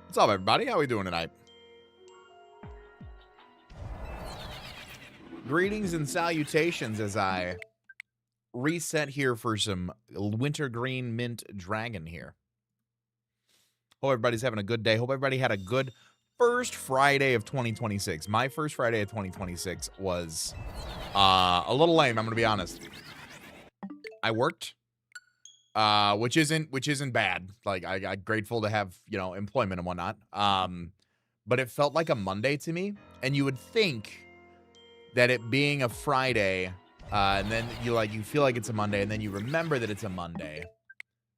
What's up, everybody? How we doing tonight? Greetings and salutations as I reset here for some wintergreen mint dragon here. Hope everybody's having a good day. Hope everybody had a good first Friday of 2026. My first Friday of 2026 was a little lame, I'm going to be honest. I worked, which isn't bad. Like, I'm grateful to have, employment and whatnot. But it felt like a Monday to me, and you would think that it being a Friday, and then you feel like it's a Monday, and then you remember that it's a Monday,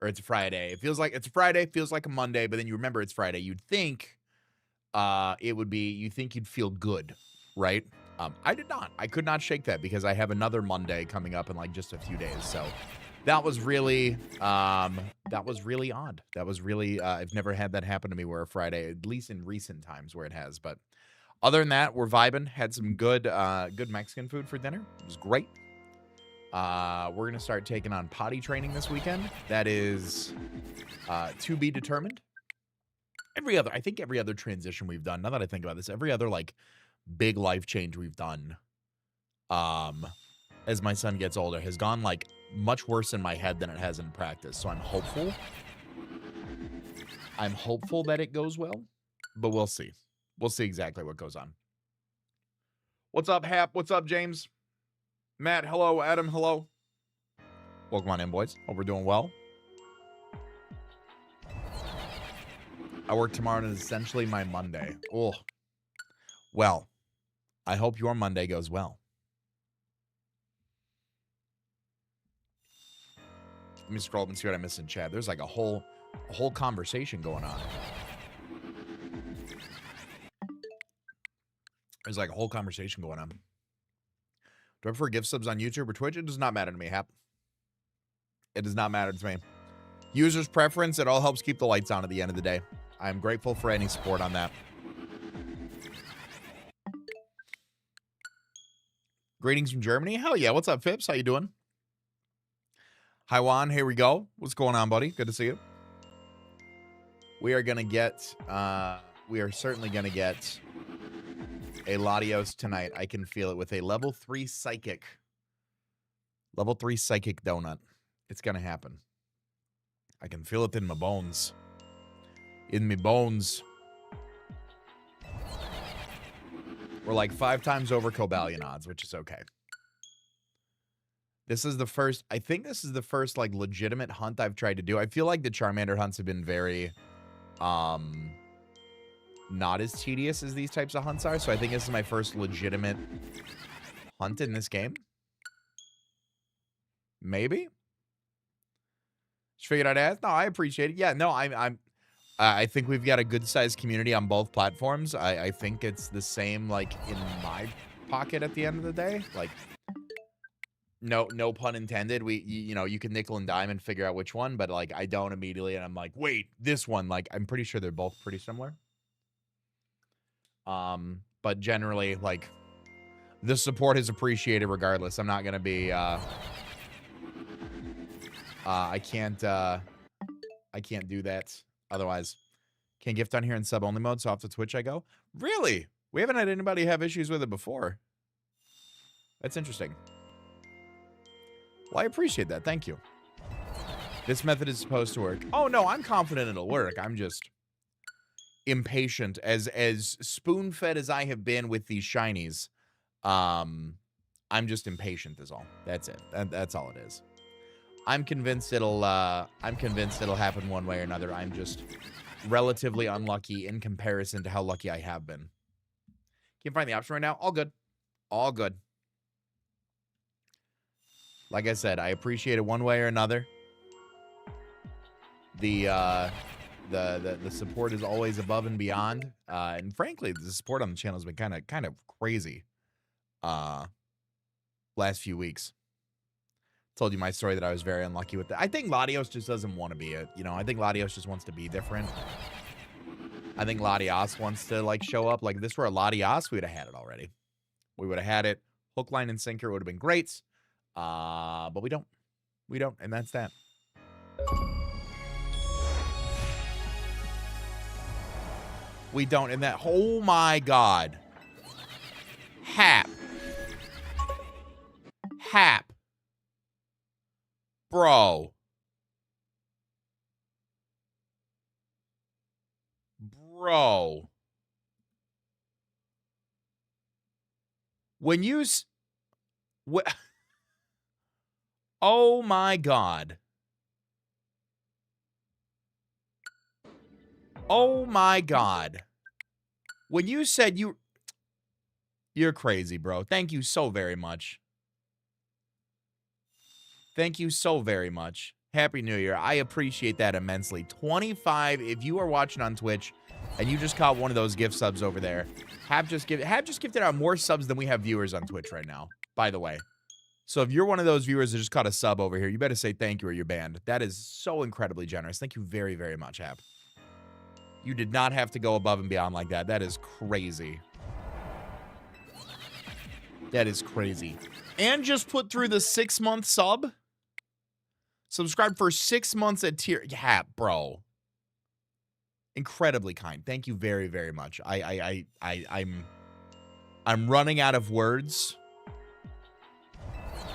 or it's a Friday. It feels like it's a Friday, feels like a Monday, but then you remember it's Friday. You'd think you'd feel good, right? I did not. I could not shake that because I have another Monday coming up in like just a few days. So that was really odd. That was really, I've never had that happen to me where a Friday, at least in recent times where it has, but other than that, we're vibing. Had some good Mexican food for dinner. It was great. We're going to start taking on potty training this weekend. That is to be determined. I think every other transition we've done, now that I think about this, every other like big life change we've done as my son gets older has gone like much worse in my head than it has in practice. So I'm hopeful. I'm hopeful that it goes well, but we'll see. We'll see exactly what goes on. What's up, Hap? What's up, James? Matt, hello. Adam, hello. Welcome on in, boys. Hope we're doing well. I work tomorrow and it's essentially my Monday. Oh, well, I hope your Monday goes well. Let me scroll up and see what I missed in chat. There's like a whole conversation going on. There's like a whole conversation going on. Do I prefer gift subs on YouTube or Twitch? It does not matter to me, Hap. It does not matter to me. User's preference, it all helps keep the lights on at the end of the day. I'm grateful for any support on that. Greetings from Germany. Hell yeah. What's up, Phipps? How you doing? Hi, Juan. Here we go. What's going on, buddy? Good to see you. We are going to get, we are certainly going to get a Latios tonight. I can feel it with a level 3 psychic. Level 3 psychic donut. It's going to happen. I can feel it in my bones. In my bones. We're like 5 times over Cobalion odds, which is okay. This is the first, I think this is the first like legitimate hunt I've tried to do. I feel like the Charmander hunts have been very, not as tedious as these types of hunts are. So I think this is my first legitimate hunt in this game. Maybe. Just figured I'd ask. No, I appreciate it. Yeah, no, I think we've got a good sized community on both platforms. I think it's the same like in my pocket at the end of the day. Like, no pun intended. You can nickel and dime and figure out which one, but like I don't immediately, and I'm like, wait, this one. Like, I'm pretty sure they're both pretty similar. But generally, like, the support is appreciated regardless. I'm not gonna be I can't do that otherwise. Can't gift on here in sub only mode, so off to Twitch I go. Really? We haven't had anybody have issues with it before. That's interesting. Well, I appreciate that. Thank you. This method is supposed to work. Oh no, I'm confident it'll work. I'm just impatient. As spoon-fed as I have been with these shinies, I'm just impatient is all. That's it. That's all it is. I'm convinced it'll happen one way or another. I'm just relatively unlucky in comparison to how lucky I have been. Can't find the option right now. All good. All good. Like I said, I appreciate it one way or another. The support is always above and beyond. And frankly, the support on the channel has been kind of crazy last few weeks. Told you my story that I was very unlucky with that. I think Latios just doesn't want to be it. I think Latios just wants to be different. I think Latios wants to like show up. Like if this were a Latios, we would have had it already. We would have had it. Hook, line, and sinker would have been great. But we don't. We don't, and that's that. We don't. And that, oh my God. Hap. Hap. Bro. Bro. When you... Oh my God. Oh my God. When you said you're crazy, bro. Thank you so very much. Thank you so very much. Happy New Year. I appreciate that immensely. 25, if you are watching on Twitch and you just caught one of those gift subs over there, Hap just gifted out more subs than we have viewers on Twitch right now, by the way. So if you're one of those viewers that just caught a sub over here, you better say thank you or you're banned. That is so incredibly generous. Thank you very, very much, Hap. You did not have to go above and beyond like that. That is crazy. That is crazy. And just put through the 6-month sub. Subscribe for 6 months at tier. Yeah, bro. Incredibly kind. Thank you very, very much. I'm running out of words.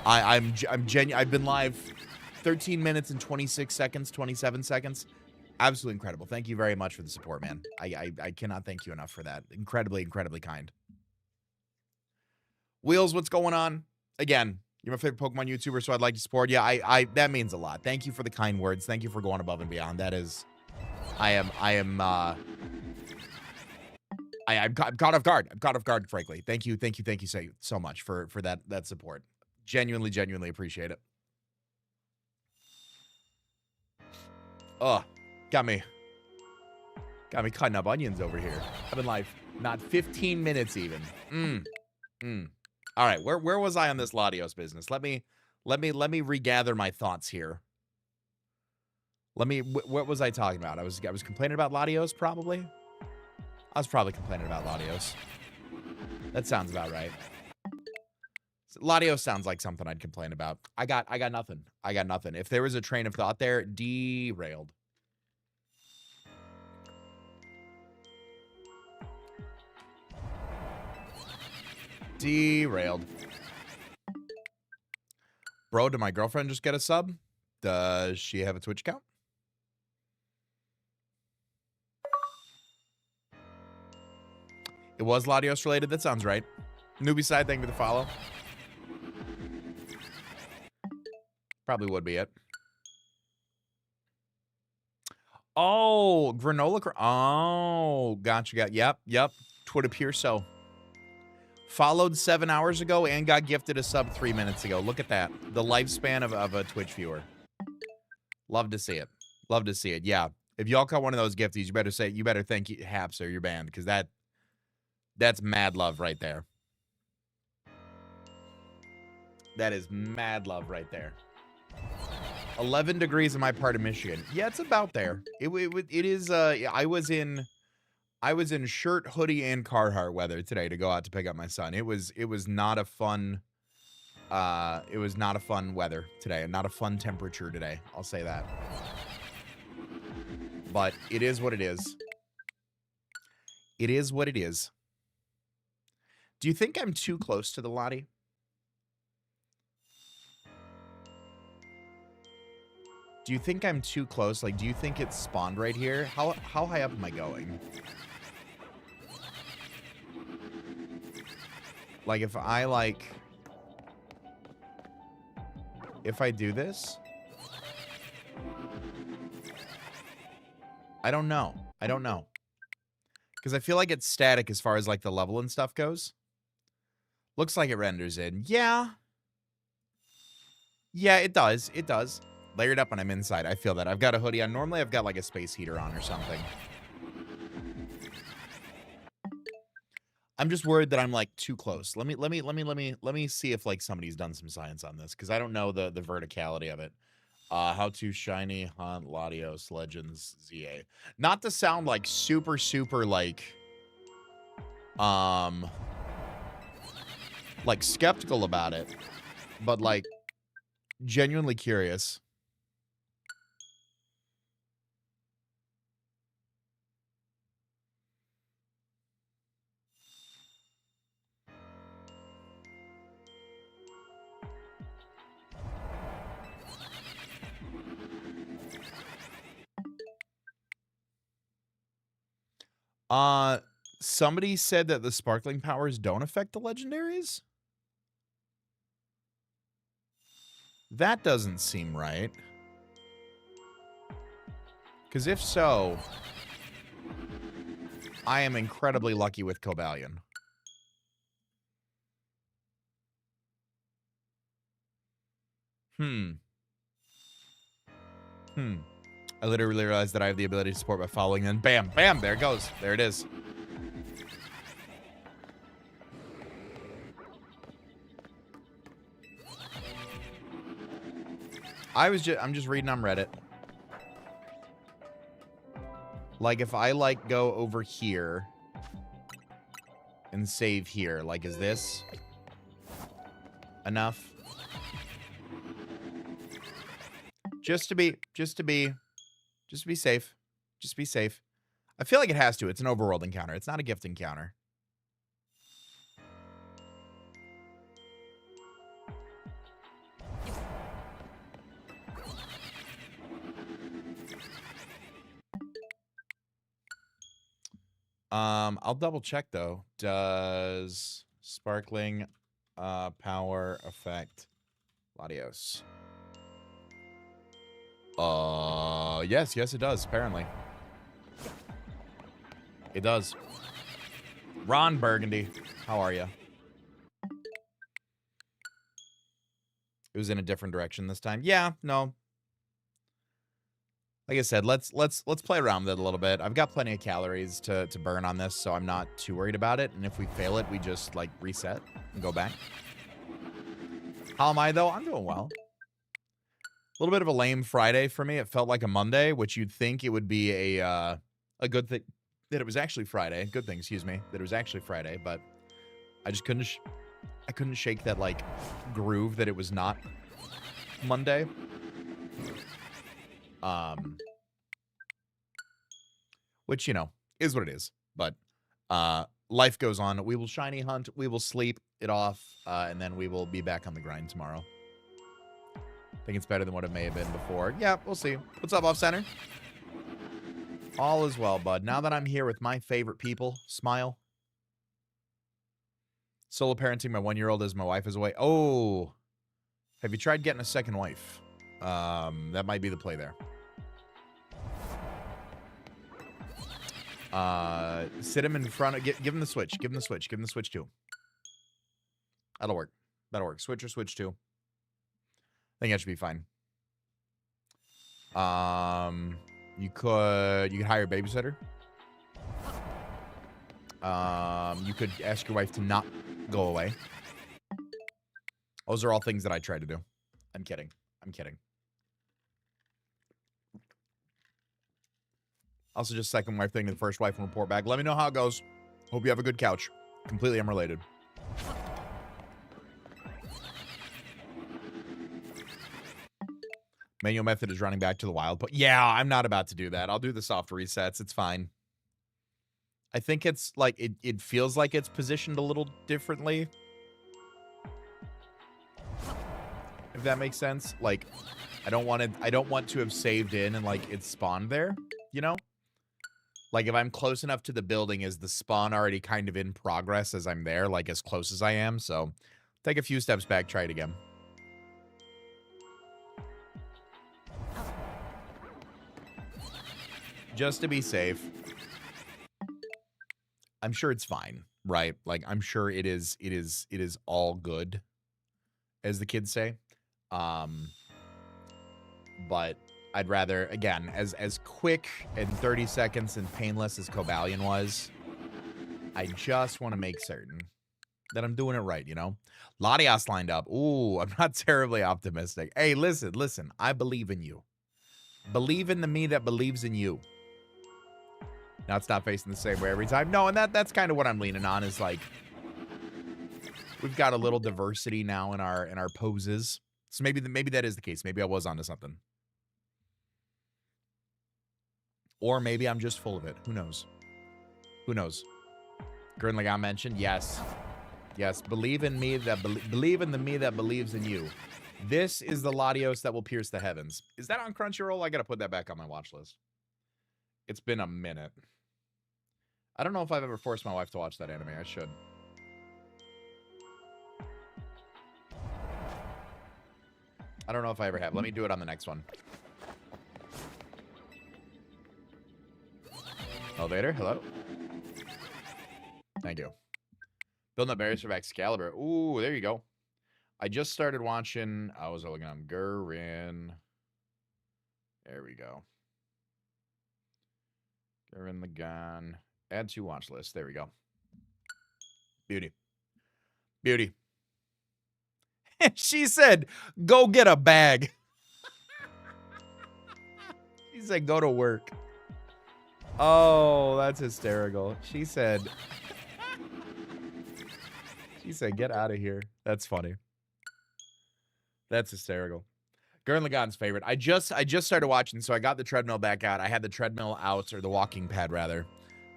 I'm genuine. I've been live 13 minutes and 26 seconds, 27 seconds. Absolutely incredible. Thank you very much for the support, man. I cannot thank you enough for that. Incredibly, incredibly kind. Wheels, what's going on? Again, you're my favorite Pokemon YouTuber, so I'd like to support you. That means a lot. Thank you for the kind words. Thank you for going above and beyond. That is, I'm caught off guard. I'm caught off guard, frankly. Thank you so much for that support. Genuinely appreciate it. Oh, got me cutting up onions over here. I've been live not 15 minutes even. All right, where was I on this Latios business? Let me regather my thoughts here. What was I talking about? I was complaining about Latios, probably. I was probably complaining about Latios. That sounds about right. Latios sounds like something I'd complain about. I got nothing. I got nothing. If there was a train of thought there, derailed. Derailed. Bro, did my girlfriend just get a sub? Does she have a Twitch account? It was Latios related. That sounds right. Newbie side, thank you for the follow. Probably would be it. Oh, granola. Oh, gotcha. Yep. Twould appear so. Followed 7 hours ago and got gifted a sub 3 minutes ago. Look at that. The lifespan of a Twitch viewer. Love to see it. Love to see it. Yeah. If y'all caught one of those gifties, you better thank Haps or your band, because that's mad love right there. That is mad love right there. 11 degrees in my part of Michigan. Yeah, it's about there. It is. I was in shirt, hoodie, and Carhartt weather today to go out to pick up my son. It was not a fun. It was not a fun weather today, and not a fun temperature today. I'll say that. But it is what it is. It is what it is. Do you think I'm too close to the Lottie? Do you think I'm too close? Like, do you think it's spawned right here? How high up am I going? Like, if I do this? I don't know. Because I feel like it's static as far as, like, the level and stuff goes. Looks like it renders in. Yeah. Yeah, it does. It does. Layered up when I'm inside. I feel that. I've got a hoodie on. Normally, I've got, like, a space heater on or something. I'm just worried that I'm, like, too close. Let me see if, like, somebody's done some science on this, because I don't know the verticality of it. How to shiny hunt Latios Legends ZA. Not to sound like super, like skeptical about it, but like genuinely curious. Somebody said that the sparkling powers don't affect the legendaries? That doesn't seem right. Because if so, I am incredibly lucky with Cobalion. I literally realized that I have the ability to support by following, and bam, bam, there it goes. There it is. I'm just reading on Reddit. Like, if I, like, go over here and save here, like, is this enough? Just to be safe. Just be safe. I feel like it has to. It's an overworld encounter. It's not a gift encounter. I'll double check though. Does sparkling power affect Latios? Yes, it does, apparently. It does. Ron Burgundy, how are you? It was in a different direction this time. Yeah, no. Like I said, let's play around with it a little bit. I've got plenty of calories to burn on this, so I'm not too worried about it. And if we fail it, we just, like, reset and go back. How am I, though? I'm doing well. A little bit of a lame Friday for me. It felt like a Monday, which you'd think it would be a good thing that it was actually Friday. Good thing, excuse me, that it was actually Friday. But I just couldn't shake that, like, groove that it was not Monday. Which, you know, is what it is. But life goes on. We will shiny hunt. We will sleep it off. And then we will be back on the grind tomorrow. I think it's better than what it may have been before. Yeah, we'll see. What's up, Off Center? All is well, bud. Now that I'm here with my favorite people, smile. Solo parenting my 1-year-old as my wife is away. Oh, have you tried getting a second wife? That might be the play there. Sit him in front of... Give him the switch. Give him the switch. Give him the switch, too. That'll work. That'll work. Switch or switch, too. I think that should be fine. You could hire a babysitter. You could ask your wife to not go away. Those are all things that I try to do. I'm kidding. I'm kidding. Also, just second wife thing to the first wife and report back. Let me know how it goes. Hope you have a good couch. Completely unrelated. Manual method is running back to the wild. But yeah, I'm not about to do that. I'll do the soft resets. It's fine. I think it's like it feels like it's positioned a little differently. If that makes sense. Like, I don't want to have saved in and like it spawned there, you know? Like, if I'm close enough to the building, is the spawn already kind of in progress as I'm there, like as close as I am? So take a few steps back, try it again. Just to be safe. I'm sure it's fine, right? Like, I'm sure it is all good, as the kids say. But I'd rather, again, as quick and 30 seconds and painless as Cobalion was, I just want to make certain that I'm doing it right, you know? Latios lined up. Ooh, I'm not terribly optimistic. Hey, listen, I believe in you. Believe in the me that believes in you. Now it's not facing the same way every time. No, and that's kind of what I'm leaning on is like, we've got a little diversity now in our poses. So maybe that is the case. Maybe I was onto something. Or maybe I'm just full of it. Who knows? Who knows? Gurnlagon mentioned, yes. Yes, believe in me that believe in the me that believes in you. This is the Latios that will pierce the heavens. Is that on Crunchyroll? I gotta put that back on my watch list. It's been a minute. I don't know if I've ever forced my wife to watch that anime. I should. I don't know if I ever have. Let me do it on the next one. Elevator, hello. Thank you. Building up barriers for Excalibur. Ooh, there you go. I just started watching. I was looking on Gurren. There we go. Gurren Lagann. Add to watch list. There we go. Beauty. Beauty. She said, go get a bag. She said, go to work. Oh, that's hysterical. She said, get out of here. That's funny. That's hysterical. Gurren Lagann's favorite. I just started watching, so I got the treadmill back out. I had the treadmill out, or the walking pad rather,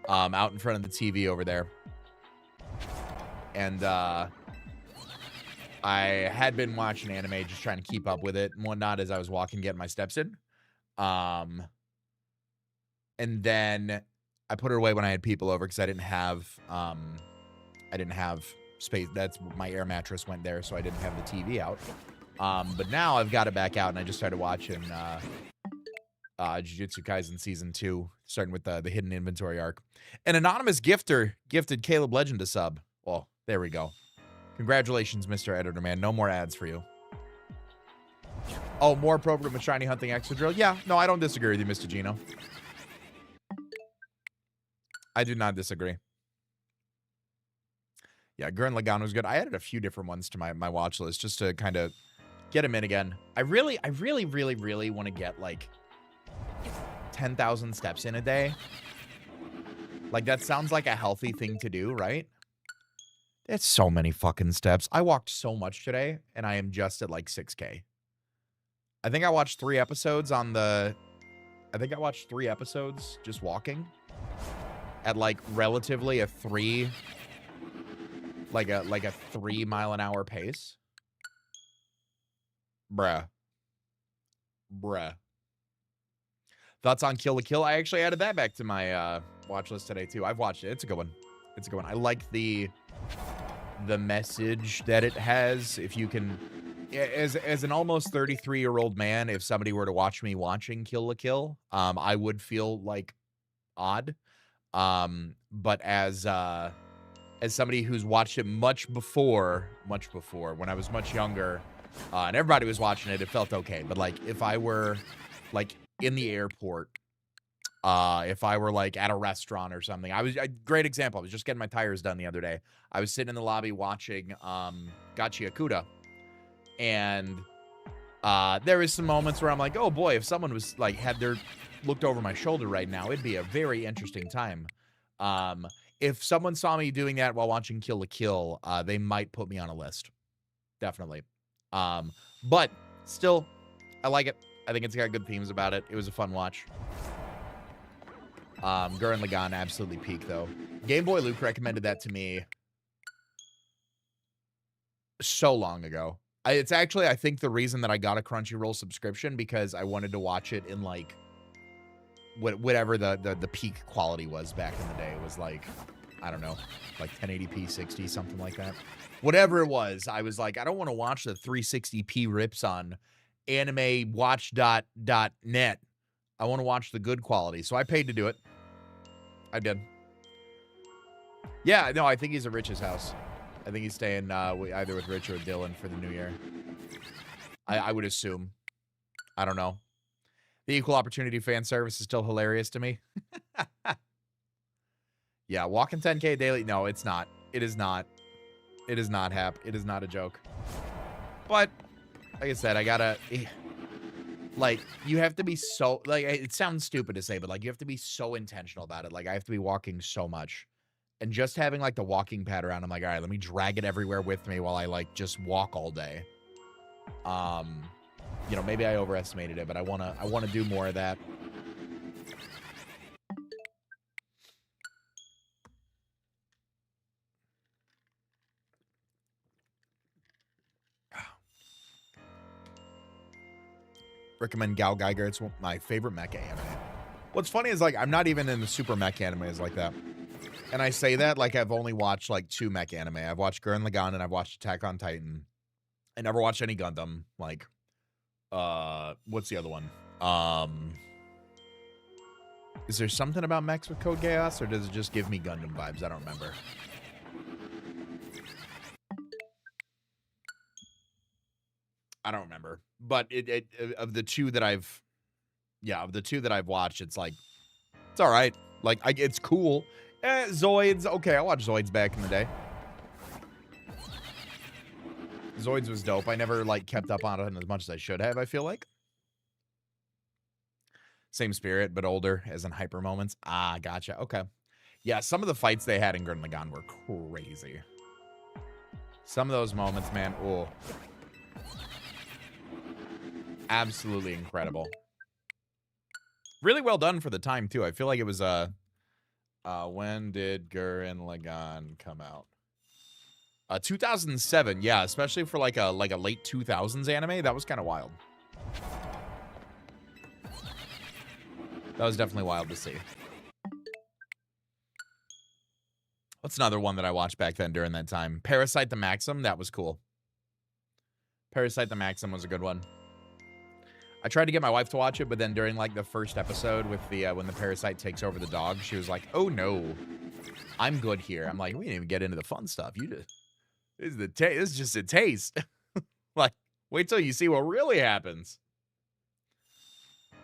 out in front of the TV over there. And I had been watching anime, just trying to keep up with it and whatnot as I was walking, getting my steps in. And then I put her away when I had people over because I didn't have space. That's my air mattress went there, so I didn't have the TV out. But now I've got it back out, and I just started watching Jujutsu Kaisen Season 2, starting with the hidden inventory arc. An anonymous gifter gifted Caleb Legend a sub. Well, there we go. Congratulations, Mr. Editor Man. No more ads for you. Oh, more appropriate with Shiny Hunting Extra Drill? Yeah, no, I don't disagree with you, Mr. Gino. I do not disagree. Yeah, Gurren Lagann was good. I added a few different ones to my watch list just to kind of get them in again. I really want to get like 10,000 steps in a day. Like, that sounds like a healthy thing to do, right? It's so many fucking steps. I walked so much today, and I am just at like 6K. I think I watched 3 episodes on the... I think I watched 3 episodes just walking at like relatively a 3... Like a 3 mile an hour pace. Bruh. Thoughts on Kill la Kill? I actually added that back to my watch list today too. I've watched it. It's a good one. It's a good one. I like the message that it has. If you can, as an almost 33-year-old man, if somebody were to watch me watching Kill la Kill, I would feel like odd. But as somebody who's watched it much before when I was much younger, and everybody was watching it, it felt okay. But like, if I were like in the airport, if I were like at a restaurant or something, great example. I was just getting my tires done the other day. I was sitting in the lobby watching Gachi Akuda, and there was some moments where I'm like, oh boy, if someone was like looked over my shoulder right now, it'd be a very interesting time. If someone saw me doing that while watching Kill la Kill, they might put me on a list. Definitely. But still, I like it. I think it's got good themes about it. It was a fun watch. Gurren Lagann absolutely peak, though. Game Boy Luke recommended that to me so long ago. It's actually, I think, the reason that I got a Crunchyroll subscription, because I wanted to watch it in, like, whatever the peak quality was back in the day. It was like, I don't know, like 1080p 60, something like that. Whatever it was, I was like, I don't want to watch the 360p rips on animewatch.net. I want to watch the good quality. So I paid to do it. I did. Yeah, no, I think he's at Rich's house. I think he's staying either with Rich or Dylan for the new year. I would assume. I don't know. The equal opportunity fan service is still hilarious to me. Yeah, walking 10K daily. No, it's not. It is not. It is not, Hap. It is not a joke. But, like I said, I gotta... Like, you have to be so... Like, it sounds stupid to say, but, like, you have to be so intentional about it. Like, I have to be walking so much. And just having, like, the walking pad around, I'm like, all right, let me drag it everywhere with me while I, like, just walk all day. You know, maybe I overestimated it, but I wanna do more of that. Recommend Gal Geiger. It's my favorite mecha anime. What's funny is, like, I'm not even in the super mecha animes like that. And I say that like I've only watched like 2 mech anime. I've watched Gurren Lagann and I've watched Attack on Titan. I never watched any Gundam. Like, what's the other one? Is there something about mechs with Code Geass, or does it just give me Gundam vibes? I don't remember. I don't remember. But of the two that I've watched, it's like, it's all right. Like, it's cool. Zoids, okay, I watched Zoids back in the day. Zoids was dope. I never, like, kept up on it as much as I should have, I feel like. Same spirit, but older, as in hyper moments. Ah, gotcha. Okay. Yeah, some of the fights they had in Gurren Lagann were crazy. Some of those moments, man, oh. Absolutely incredible. Really well done for the time, too. I feel like it was, when did Gurren Lagann come out? 2007, yeah, especially for like a late 2000s anime. That was kind of wild. That was definitely wild to see. What's another one that I watched back then during that time? Parasite the Maxim, that was cool. Parasite the Maxim was a good one. I tried to get my wife to watch it, but then during like the first episode with the when the parasite takes over the dog, she was like, "Oh no, I'm good here." I'm like, "We didn't even get into the fun stuff. You just this is just a taste." Like, wait till you see what really happens.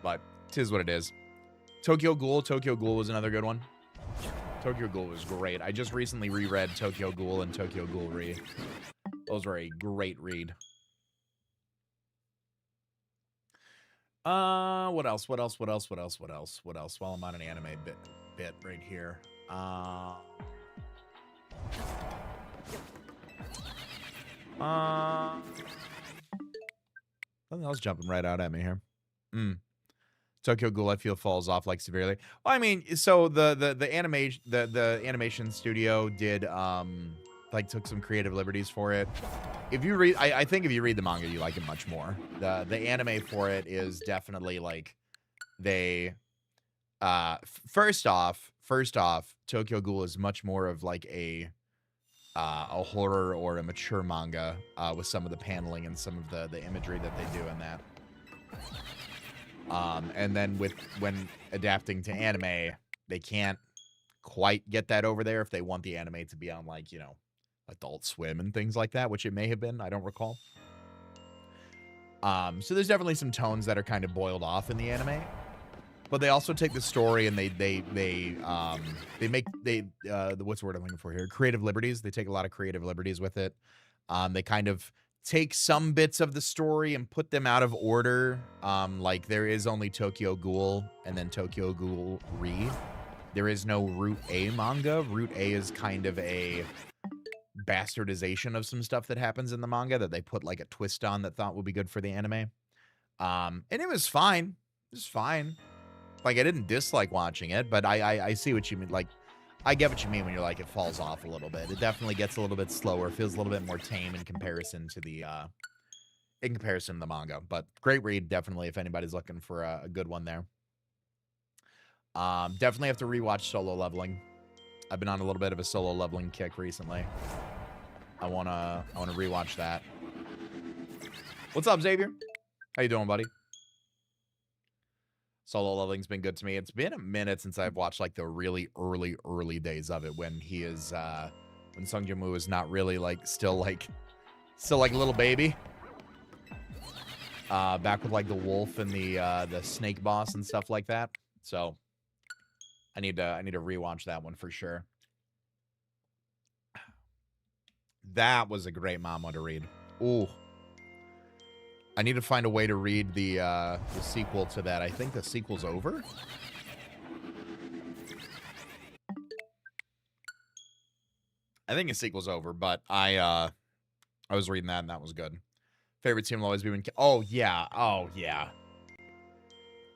But 'tis what it is. Tokyo Ghoul was another good one. Tokyo Ghoul was great. I just recently reread Tokyo Ghoul and Tokyo Ghoul Re. Those were a great read. What else? While I'm on an anime bit right here. Something else jumping right out at me here. Tokyo Ghoul, I feel, falls off like severely. Well, I mean, so the animation studio did like took some creative liberties for it. If you read, I think if you read the manga, you like it much more. The anime for it is definitely like they first off, Tokyo Ghoul is much more of like a horror or a mature manga with some of the paneling and some of the imagery that they do in that. And then when adapting to anime, they can't quite get that over there if they want the anime to be on, like, you know, Adult Swim and things like that, which it may have been. I don't recall. So there's definitely some tones that are kind of boiled off in the anime, but they also take the story and they make what's the word I'm looking for here? Creative liberties. They take a lot of creative liberties with it. They kind of take some bits of the story and put them out of order. Like there is only Tokyo Ghoul and then Tokyo Ghoul Re. There is no Route A manga. Route A is kind of a bastardization of some stuff that happens in the manga that they put like a twist on that thought would be good for the anime. And it was fine. It was fine. Like I didn't dislike watching it, but I see what you mean. Like I get what you mean when you're like, it falls off a little bit. It definitely gets a little bit slower, feels a little bit more tame in comparison to the manga. But great read, definitely, if anybody's looking for a good one there. Definitely have to rewatch Solo Leveling. I've been on a little bit of a Solo Leveling kick recently. I wanna rewatch that. What's up, Xavier? How you doing, buddy? Solo Leveling's been good to me. It's been a minute since I've watched like the really early days of it when he is when Sung Jin-woo is not really like still like a little baby. Back with like the wolf and the snake boss and stuff like that. So I need to rewatch that one for sure. That was a great manga to read. Ooh. I need to find a way to read the sequel to that. I think the sequel's over. I think the sequel's over, but I was reading that and that was good. Favorite scene will always be when... Oh, yeah. Oh, yeah.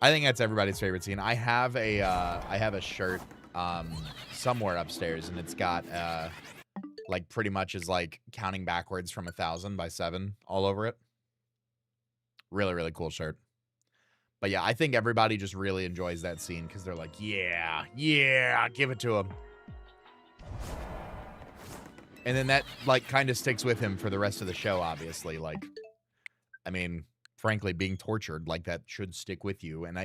I think that's everybody's favorite scene. I have a shirt somewhere upstairs, and it's got like pretty much is like counting backwards from 1,000 by 7 all over it. Really cool shirt. But yeah, I think everybody just really enjoys that scene because they're like, yeah, give it to him. And then that, like, kind of sticks with him for the rest of the show, obviously. Like, I mean, frankly, being tortured, like, that should stick with you. And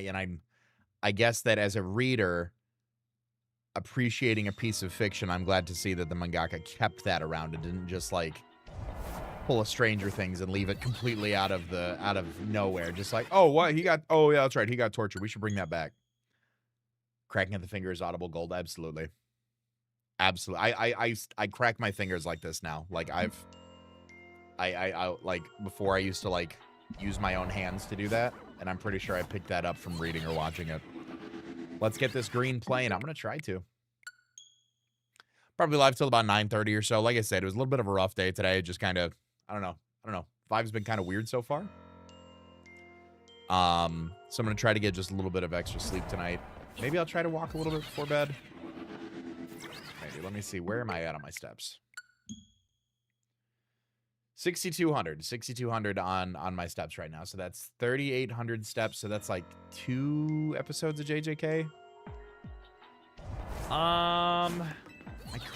I guess that as a reader, appreciating a piece of fiction, I'm glad to see that the mangaka kept that around and didn't just, like, pull a Stranger Things and leave it completely out of nowhere. Just like, oh, what? Oh, yeah, that's right. He got tortured. We should bring that back. Cracking at the finger is audible gold. Absolutely. Absolutely. I crack my fingers like this now. Like I like before I used to like use my own hands to do that. And I'm pretty sure I picked that up from reading or watching it. Let's get this green playing. I'm going to try to. Probably live till about 9:30 or so. Like I said, it was a little bit of a rough day today. Just kind of, I don't know. Vibe's been kind of weird so far. So I'm going to try to get just a little bit of extra sleep tonight. Maybe I'll try to walk a little bit before bed. Maybe. Let me see. Where am I at on my steps? 6,200 on my steps right now. So that's 3,800 steps. So that's like 2 episodes of JJK. I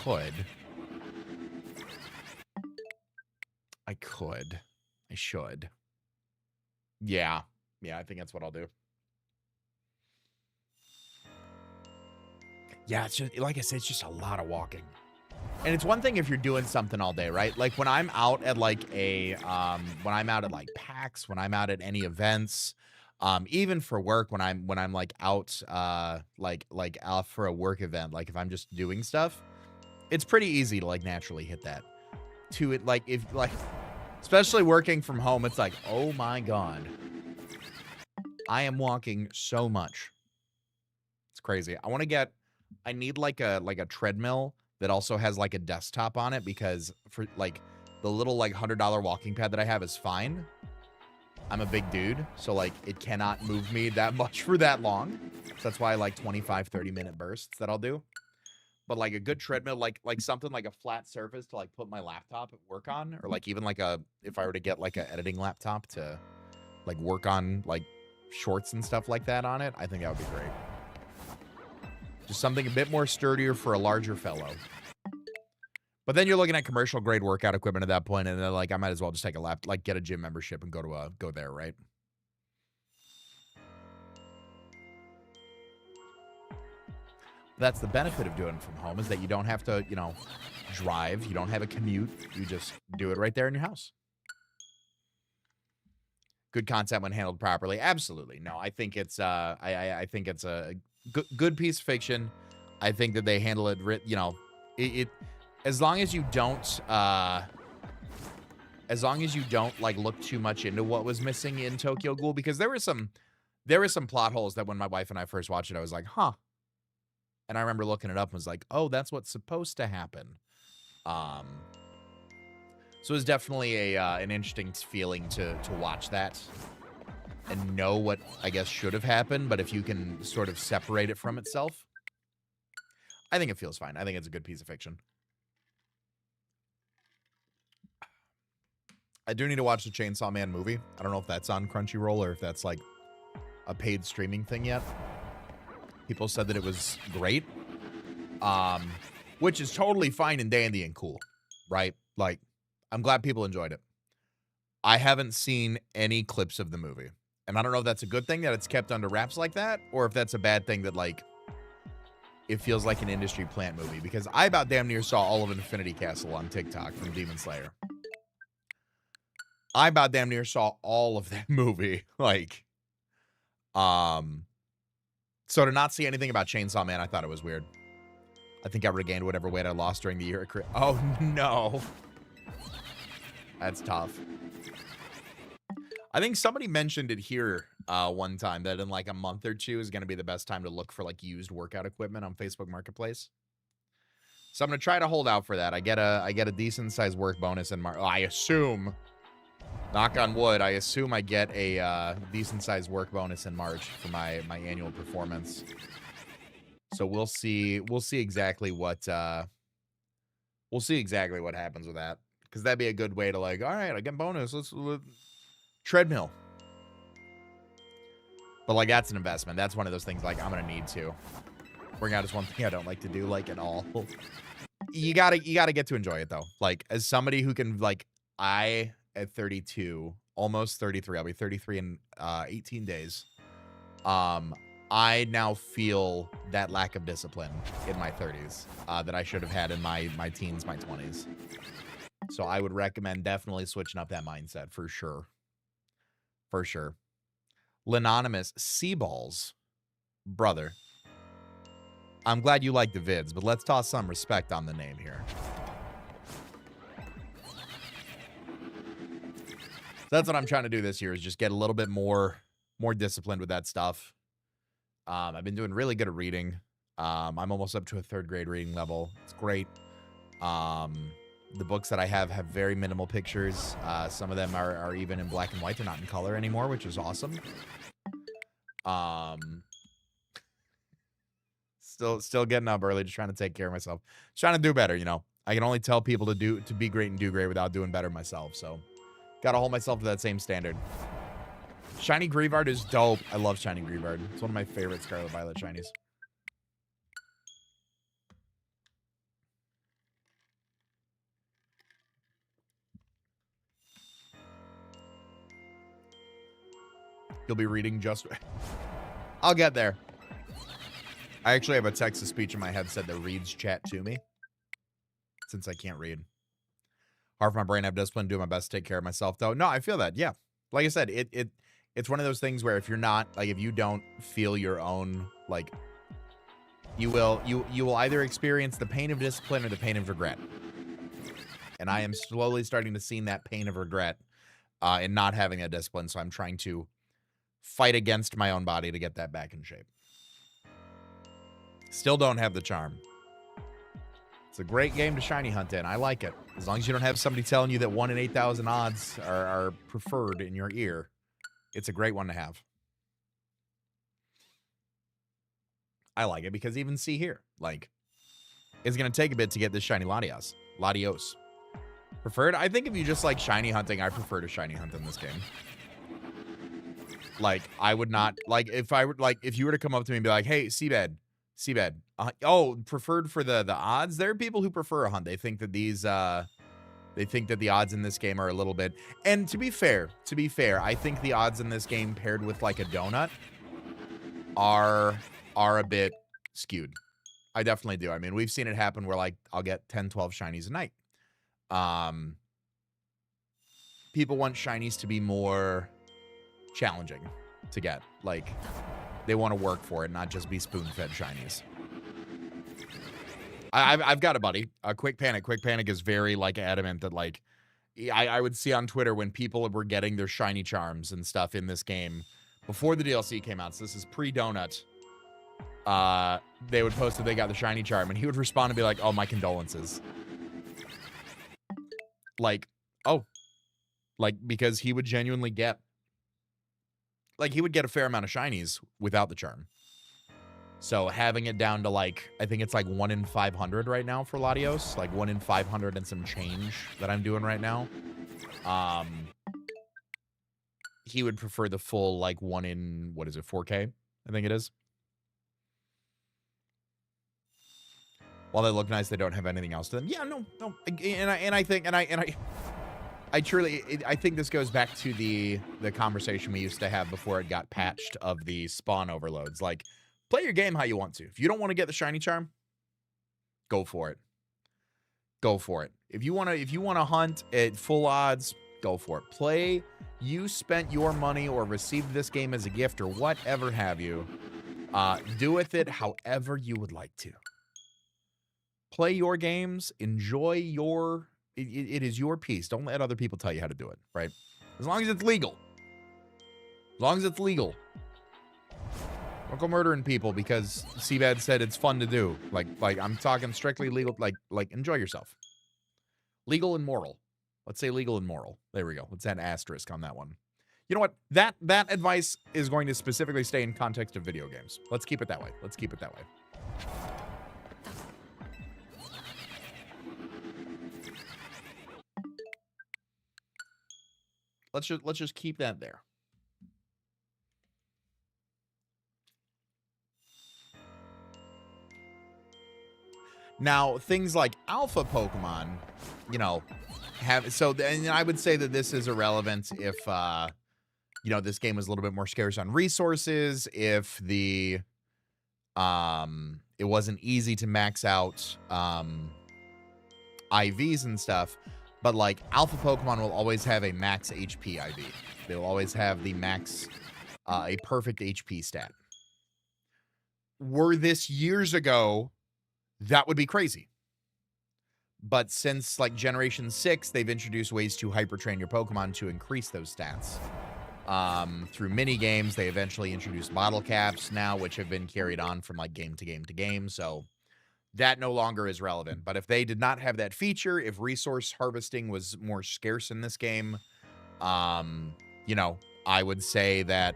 could. I should. Yeah. Yeah, I think that's what I'll do. Yeah, it's just, like I said, it's just a lot of walking. And it's one thing if you're doing something all day, right? Like when I'm out at like when I'm out at like PAX, when I'm out at any events, even for work, when I'm like out, like out for a work event, like if I'm just doing stuff, it's pretty easy to like naturally hit that. To it, like if like, especially working from home, it's like, oh my God, I am walking so much. It's crazy. I need like a treadmill that also has like a desktop on it, because for like the little like $100 walking pad that I have is fine. I'm a big dude, so like it cannot move me that much for that long. So that's why I like 25, 30-minute bursts that I'll do. But like a good treadmill, like something like a flat surface to like put my laptop at work on, or like even like if I were to get like an editing laptop to like work on like shorts and stuff like that on it, I think that would be great. Just something a bit more sturdier for a larger fellow. But then you're looking at commercial grade workout equipment at that point, and then like I might as well just take get a gym membership and go there, right? That's the benefit of doing it from home, is that you don't have to, drive. You don't have a commute. You just do it right there in your house. Good content when handled properly. Absolutely. No, I think it's I think it's a good piece of fiction. I think that they handle it, it as long as you don't like look too much into what was missing in Tokyo Ghoul, because there were some plot holes that when my wife and I first watched it, I was like, huh. And I remember looking it up and was like, oh, that's what's supposed to happen. So it was definitely an interesting feeling to watch that and know what I guess should have happened. But if you can sort of separate it from itself, I think it feels fine. I think it's a good piece of fiction. I do need to watch the Chainsaw Man movie. I don't know if that's on Crunchyroll or if that's like a paid streaming thing yet. People said that it was great, which is totally fine and dandy and cool, right? Like, I'm glad people enjoyed it. I haven't seen any clips of the movie, and I don't know if that's a good thing that it's kept under wraps like that, or if that's a bad thing that, like, it feels like an industry plant movie, because I about damn near saw all of Infinity Castle on TikTok from Demon Slayer. I about damn near saw all of that movie, like, so to not see anything about Chainsaw Man, I thought it was weird. I think I regained whatever weight I lost during the year. Oh, no. That's tough. I think somebody mentioned it here one time, that in like a month or two is going to be the best time to look for like used workout equipment on Facebook Marketplace. So I'm going to try to hold out for that. I get a decent sized work bonus in March. I assume, knock on wood, I assume I get a decent sized work bonus in March for my annual performance. So we'll see exactly what happens with that, because that'd be a good way to like, all right, I get bonus. Let's treadmill. But like, that's an investment. That's one of those things like I'm gonna need to. Working out is one thing I don't like to do like at all. you gotta get to enjoy it though. Like as somebody who can like I at 32, almost 33, I'll be 33 in 18 days. I now feel that lack of discipline in my 30s that I should have had in my teens, my 20s. So I would recommend definitely switching up that mindset for sure. For sure. Lanonymous Seaballs, brother. I'm glad you like the vids, but let's toss some respect on the name here. So that's what I'm trying to do this year is just get a little bit more disciplined with that stuff. I've been doing really good at reading. I'm almost up to a 3rd grade reading level. It's great. The books that I have very minimal pictures. Some of them are even in black and white. They're not in color anymore, which is awesome. Still getting up early, just trying to take care of myself. Just trying to do better, you know. I can only tell people to be great and do great without doing better myself. So, gotta hold myself to that same standard. Shiny Greavard is dope. I love Shiny Greavard. It's one of my favorite Scarlet Violet shinies. You'll be reading just... I'll get there. I actually have a text-to-speech in my headset that reads chat to me. Since I can't read. Hard for my brain. I have discipline. Do my best to take care of myself, though. No, I feel that. Yeah. Like I said, it's one of those things where if you're not, like, if you don't feel your own, like, you will either experience the pain of discipline or the pain of regret. And I am slowly starting to see that pain of regret in not having that discipline. So I'm trying to fight against my own body to get that back in shape. Still don't have the charm. It's a great game to shiny hunt in. I like it. As long as you don't have somebody telling you that 1 in 8,000 odds are preferred in your ear, it's a great one to have. I like it because even see here, like, it's going to take a bit to get this shiny Latios. Preferred? I think if you just like shiny hunting, I prefer to shiny hunt in this game. Like, I would not, like, if you were to come up to me and be like, hey, CBAD, preferred for the odds. There are people who prefer a hunt. They think that the odds in this game are a little bit, and to be fair, I think the odds in this game paired with like a donut are a bit skewed. I definitely do. I mean, we've seen it happen where like I'll get 10, 12 shinies a night. People want shinies to be more challenging to get. Like, they want to work for it, not just be spoon-fed shinies. I've got a buddy, Quick Panic. Quick Panic is very, like, adamant that, like, I would see on Twitter when people were getting their shiny charms and stuff in this game before the DLC came out. So this is pre-Donut. They would post that they got the shiny charm, and he would respond and be like, oh, my condolences. Like, oh. Like, because he would genuinely get... Like, he would get a fair amount of shinies without the charm. So having it down to, like, I think it's like 1 in 500 right now for Latios. Like 1 in 500 and some change that I'm doing right now. He would prefer the full, like, 1 in, what is it, 4K? I think it is. While they look nice, they don't have anything else to them. Yeah, no. I think this goes back to the conversation we used to have before it got patched of the spawn overloads. Like, play your game how you want to. If you don't want to get the shiny charm, go for it. Go for it. If you want to hunt at full odds, go for it. Play. You spent your money or received this game as a gift or whatever have you. Do with it however you would like to. Play your games. Enjoy your... It is your piece. Don't let other people tell you how to do it, right? As long as it's legal. As long as it's legal. Don't go murdering people because CBAD said it's fun to do. Like I'm talking strictly legal. Like enjoy yourself. Legal and moral. Let's say legal and moral. There we go. Let's add an asterisk on that one. You know what? That advice is going to specifically stay in context of video games. Let's keep it that way. Let's keep it that way. Let's just keep that there. Now, things like alpha Pokemon, you know, and I would say that this is irrelevant if, this game was a little bit more scarce on resources, if it wasn't easy to max out, IVs and stuff, but like alpha Pokemon will always have a max HP IV. They will always have the max, a perfect HP stat. Were this years ago, that would be crazy. But since like Generation 6, they've introduced ways to hyper-train your Pokemon to increase those stats. Through mini games, they eventually introduced bottle caps now, which have been carried on from like game to game to game. So that no longer is relevant. But if they did not have that feature, if resource harvesting was more scarce in this game, I would say that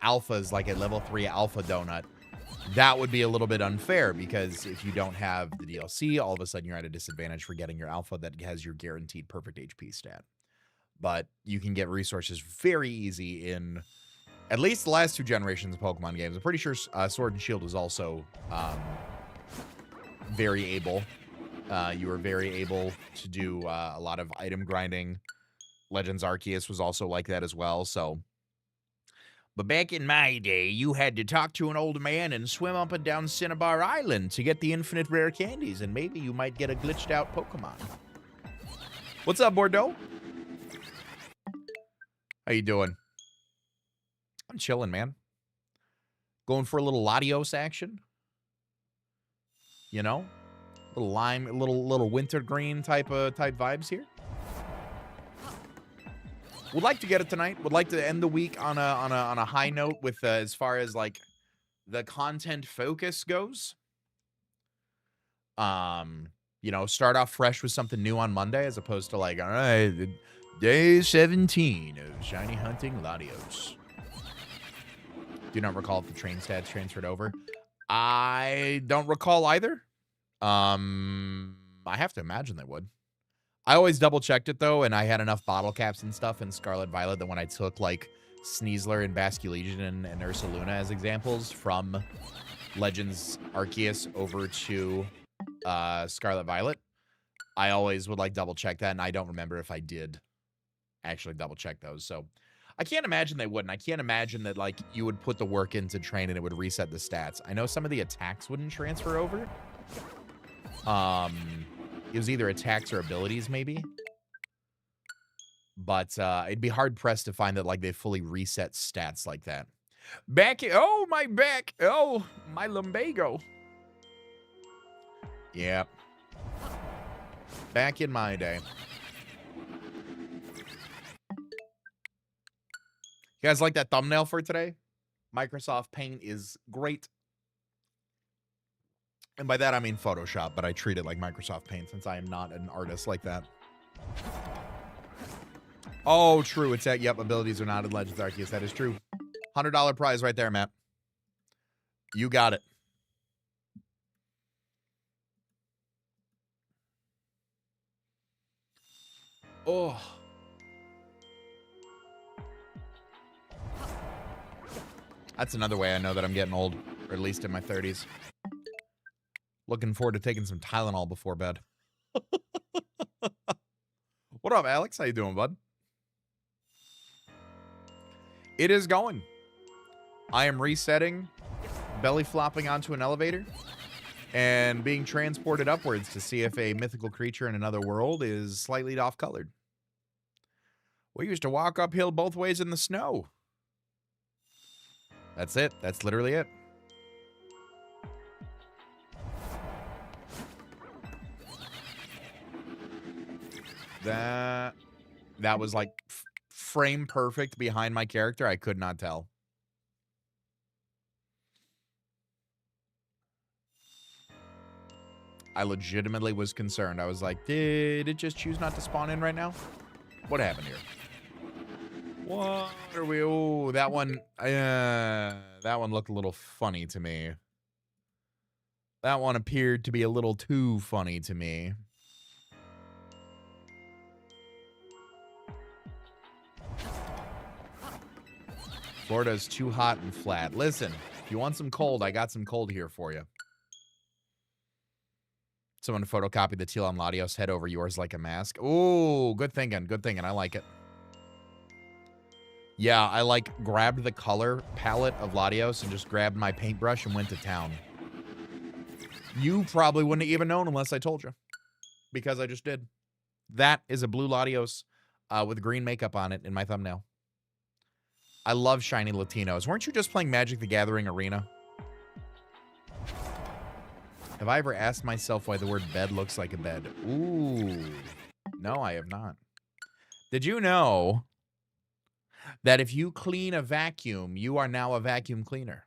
alpha is like a level 3 alpha donut. That would be a little bit unfair because if you don't have the DLC, all of a sudden you're at a disadvantage for getting your alpha that has your guaranteed perfect HP stat. But you can get resources very easy in at least the last 2 generations of Pokemon games. I'm pretty sure Sword and Shield is also very able. You were very able to do a lot of item grinding. Legends Arceus was also like that as well, so... But back in my day, you had to talk to an old man and swim up and down Cinnabar Island to get the infinite rare candies, and maybe you might get a glitched out Pokemon. What's up, Bordeaux? How you doing? I'm chilling, man. Going for a little Latios action. You know? Little lime, little wintergreen type vibes here. Would like to get it tonight. Would like to end the week on a high note with as far as like the content focus goes. Start off fresh with something new on Monday as opposed to like, all right, day 17 of shiny hunting Latios. Do not recall if the train stats transferred over. I don't recall either. I have to imagine they would. I always double-checked it, though, and I had enough bottle caps and stuff in Scarlet Violet that when I took, like, Sneasler and Basculegion and Ursaluna as examples from Legends Arceus over to Scarlet Violet, I always would, like, double-check that, and I don't remember if I did actually double-check those. So I can't imagine they wouldn't. I can't imagine that, like, you would put the work into train and it would reset the stats. I know some of the attacks wouldn't transfer over. It was either attacks or abilities, maybe. But it'd be hard-pressed to find that, like, they fully reset stats like that. Oh, my back. Oh, my lumbago. Yeah. Back in my day. You guys like that thumbnail for today? Microsoft Paint is great. And by that, I mean Photoshop, but I treat it like Microsoft Paint since I am not an artist like that. Oh, true. It's that, yep, abilities are not in Legends Arceus. That is true. $100 prize right there, Matt. You got it. Oh. That's another way I know that I'm getting old, or at least in my 30s. Looking forward to taking some Tylenol before bed. What up, Alex? How you doing, bud? It is going. I am resetting, belly flopping onto an elevator, and being transported upwards to see if a mythical creature in another world is slightly off-colored. We used to walk uphill both ways in the snow. That's it. That's literally it. That was like frame perfect behind my character. I could not tell. I legitimately was concerned. I was like, did it just choose not to spawn in right now? What happened here? What are we? Oh, that one looked a little funny to me. That one appeared to be a little too funny to me. Florida's too hot and flat. Listen, if you want some cold, I got some cold here for you. Someone photocopied the teal on Latios head over yours like a mask. Ooh, good thinking. Good thinking. I like it. Yeah, I like grabbed the color palette of Latios and just grabbed my paintbrush and went to town. You probably wouldn't have even known unless I told you. Because I just did. That is a blue Latios with green makeup on it in my thumbnail. I love shiny Latinos. Weren't you just playing Magic the Gathering Arena? Have I ever asked myself why the word bed looks like a bed? Ooh. No, I have not. Did you know that if you clean a vacuum, you are now a vacuum cleaner?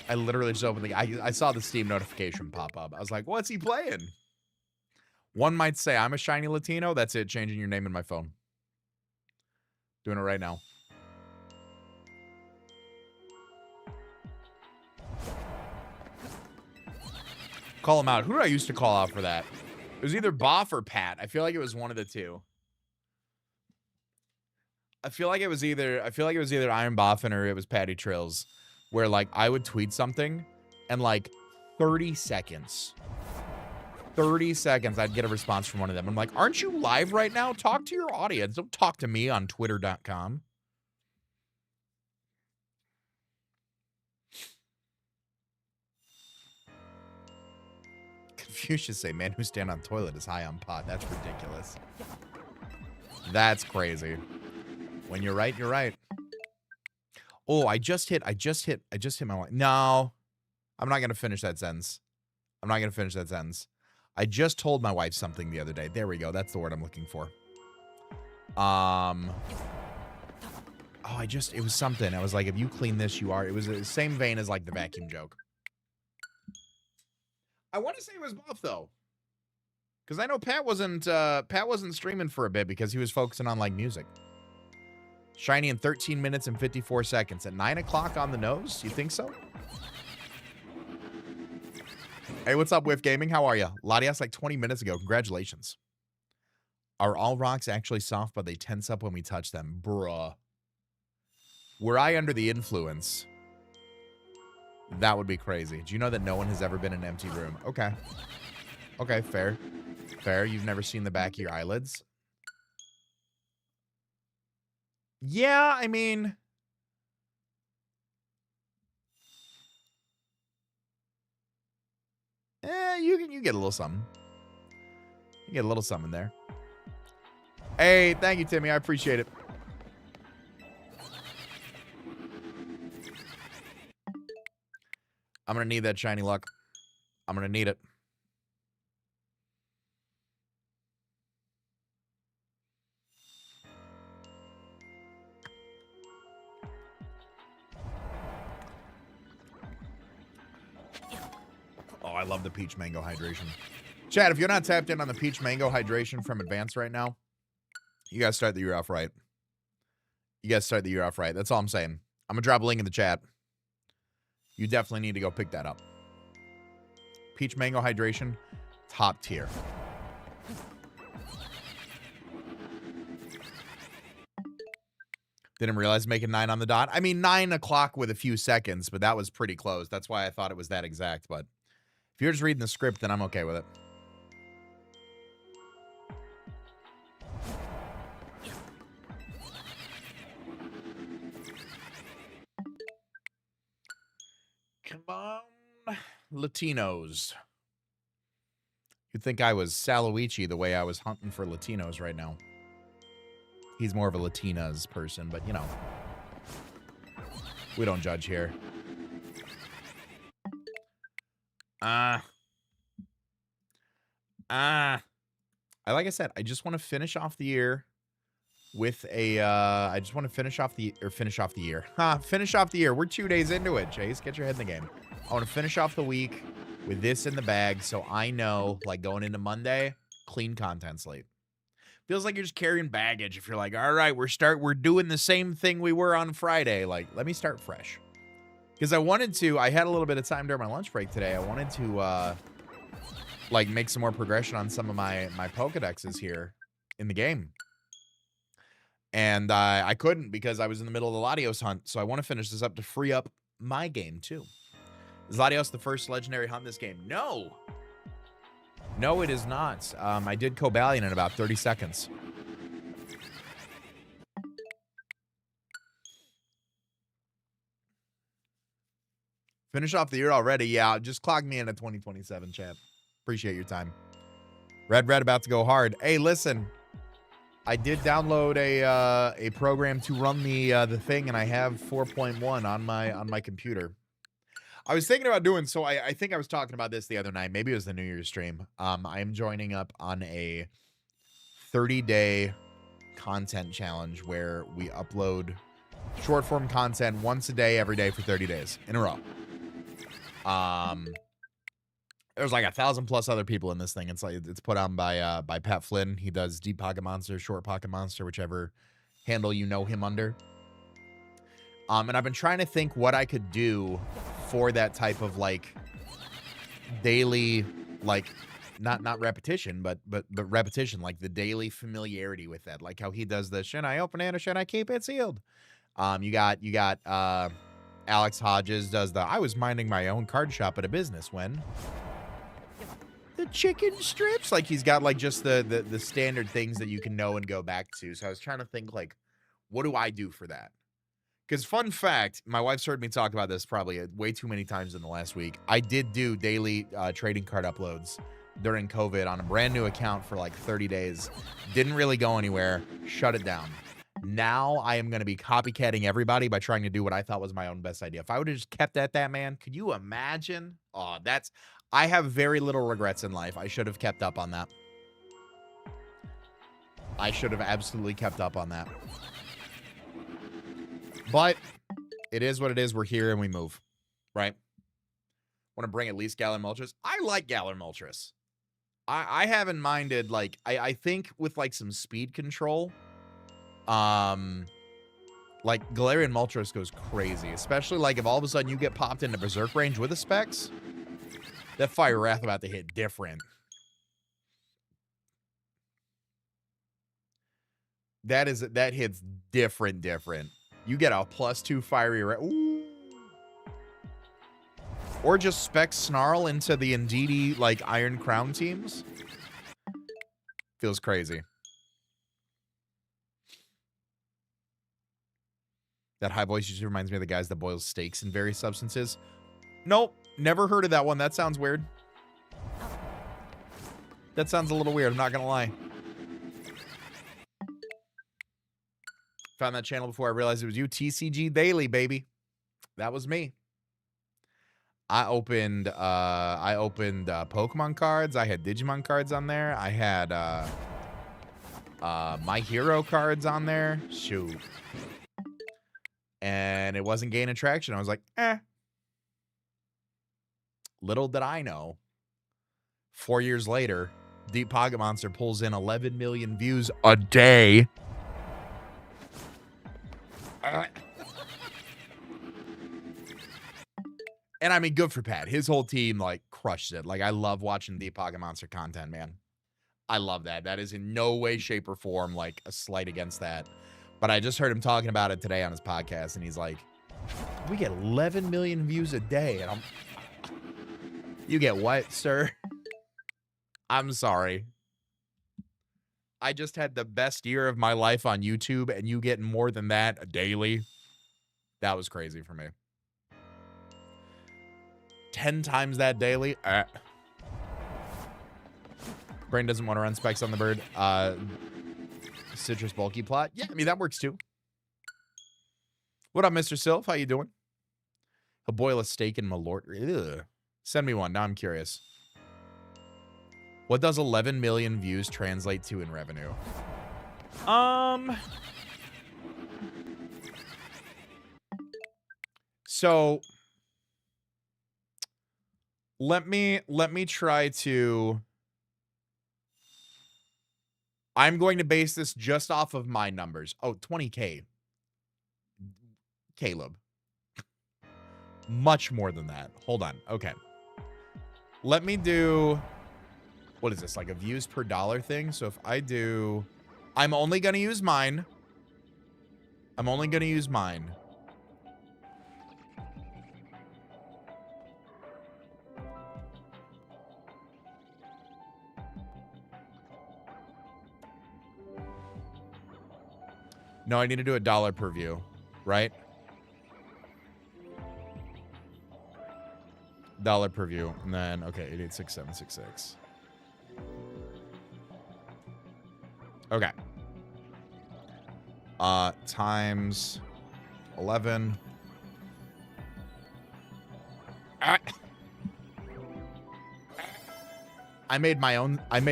I literally just opened the... I saw the Steam notification pop up. I was like, what's he playing? One might say, I'm a shiny Latino. That's it. Changing your name in my phone. Doing it right now. Call him out. Who did I used to call out for that? It was either Boff or Pat. I feel like it was one of the two. I feel like it was either Iron Boffin or it was Patty Trills, where like I would tweet something and like 30 seconds I'd get a response from one of them. I'm like, aren't you live right now? Talk to your audience. Don't talk to me on twitter.com. Confucius say, man who stand on toilet is high on pot. That's ridiculous. That's crazy. When you're right, you're right. Oh, I just hit my wife. No, I'm not going to finish that sentence. I just told my wife something the other day. There we go. That's the word I'm looking for. It was something. I was like, if you clean this, you are. It was the same vein as like the vacuum joke. I want to say it was Buff though. Because I know Pat wasn't streaming for a bit because he was focusing on like music. Shiny in 13 minutes and 54 seconds at 9 o'clock on the nose. You think so? Hey, what's up, Whiff Gaming? How are you? Latias like 20 minutes ago. Congratulations. Are all rocks actually soft, but they tense up when we touch them? Bruh. Were I under the influence, that would be crazy. Do you know that no one has ever been in an empty room? Okay. Okay, fair. Fair. You've never seen the back of your eyelids? Yeah, I mean... you get a little something. You get a little something there. Hey, thank you, Timmy. I appreciate it. I'm going to need that shiny luck. I'm going to need it. Oh, I love the peach mango hydration. Chad, if you're not tapped in on the peach mango hydration from Advance right now, you got to start the year off right. That's all I'm saying. I'm going to drop a link in the chat. You definitely need to go pick that up. Peach mango hydration, top tier. Didn't realize making 9 on the dot. I mean, 9 o'clock with a few seconds, but that was pretty close. That's why I thought it was that exact. But if you're just reading the script, then I'm okay with it. Come on, Latinos. You'd think I was Saloichi the way I was hunting for Latinos right now. He's more of a Latinas person, but you know. We don't judge here. Like I said, I just want to finish off the year with a, finish off the year. We're 2 days into it, Chase. Get your head in the game. I want to finish off the week with this in the bag so I know, like, going into Monday, clean content slate. Feels like you're just carrying baggage if you're like, all right, we're doing the same thing we were on Friday. Like, let me start fresh. Because I had a little bit of time during my lunch break today. I wanted to, like, make some more progression on some of my Pokedexes here in the game. And I couldn't because I was in the middle of the Latios hunt. So I want to finish this up to free up my game, too. Is Latios the first legendary hunt in this game? No. No, it is not. I did Cobalion in about 30 seconds. Finish off the year already. Yeah, just clock me in at 2027, champ. Appreciate your time. Red about to go hard. Hey, listen. I did download a program to run the thing, and I have 4.1 on my computer. I was thinking about doing so. I think I was talking about this the other night. Maybe it was the New Year's stream. I am joining up on a 30-day content challenge where we upload short form content once a day, every day for 30 days in a row. There's like 1,000+ other people in this thing. It's put on by Pat Flynn. He does Deep Pocket Monster, Short Pocket Monster, whichever handle you know him under. And I've been trying to think what I could do for that type of like daily, like not repetition, but repetition, like the daily familiarity with that, like how he does the should I open it or should I keep it sealed? You got Alex Hodges does the I was minding my own card shop at a business when the chicken strips, like he's got like just the standard things that you can know and go back to. So I was trying to think like, what do I do for that? Because fun fact, my wife's heard me talk about this probably way too many times in the last week. I did do daily trading card uploads during COVID on a brand new account for like 30 days. Didn't really go anywhere. Shut it down. Now I am going to be copycatting everybody by trying to do what I thought was my own best idea. If I would have just kept at that, man, could you imagine? Oh, I have very little regrets in life. I should have kept up on that. I should have absolutely kept up on that. But it is what it is. We're here and we move, right? Want to bring at least Galar Moltres? I like Galar Moltres. I haven't minded, like, I think with, like, some speed control, like, Galarian Moltres goes crazy. Especially, like, if all of a sudden you get popped into Berserk range with the specs, that Fire Wrath about to hit different. That hits different. You get a +2 Fiery Wrath. Ooh. Or just spec Snarl into the Indeedee, like, Iron Crown teams. Feels crazy. That high voice usually reminds me of the guys that boil steaks in various substances. Nope. Never heard of that one. That sounds weird. That sounds a little weird. I'm not going to lie. Found that channel before I realized it was you. TCG Daily, baby. That was me. I opened Pokemon cards. I had Digimon cards on there. I had My Hero cards on there. Shoot. And it wasn't gaining traction. I was like, eh. Little did I know, 4 years later, Deep Pocket Monster pulls in 11 million views a day. And I mean, good for Pat. His whole team, like, crushed it. Like, I love watching Deep Pocket Monster content, man. I love that. That is in no way, shape, or form, like, a slight against that. But I just heard him talking about it today on his podcast, and he's like, we get 11 million views a day. And you get what, sir? I'm sorry. I just had the best year of my life on YouTube, and you get more than that daily. That was crazy for me. 10 times that daily. Brain doesn't want to run specs on the bird. Citrus bulky plot. Yeah, I mean, that works too. What up, Mr. Sylph? How you doing? He'll boil a steak in Malort. Ugh. Send me one. Now I'm curious. What does 11 million views translate to in revenue? So let me try to. I'm going to base this just off of my numbers. Oh, 20K. Caleb. Much more than that. Hold on. Okay. Let me do, what is this, like a views per dollar thing? So if I do, I'm only going to use mine. I'm only going to use mine. No, I need to do $1 per view, right? $1 per view. And then, okay, 886766. Okay. Times 11. I made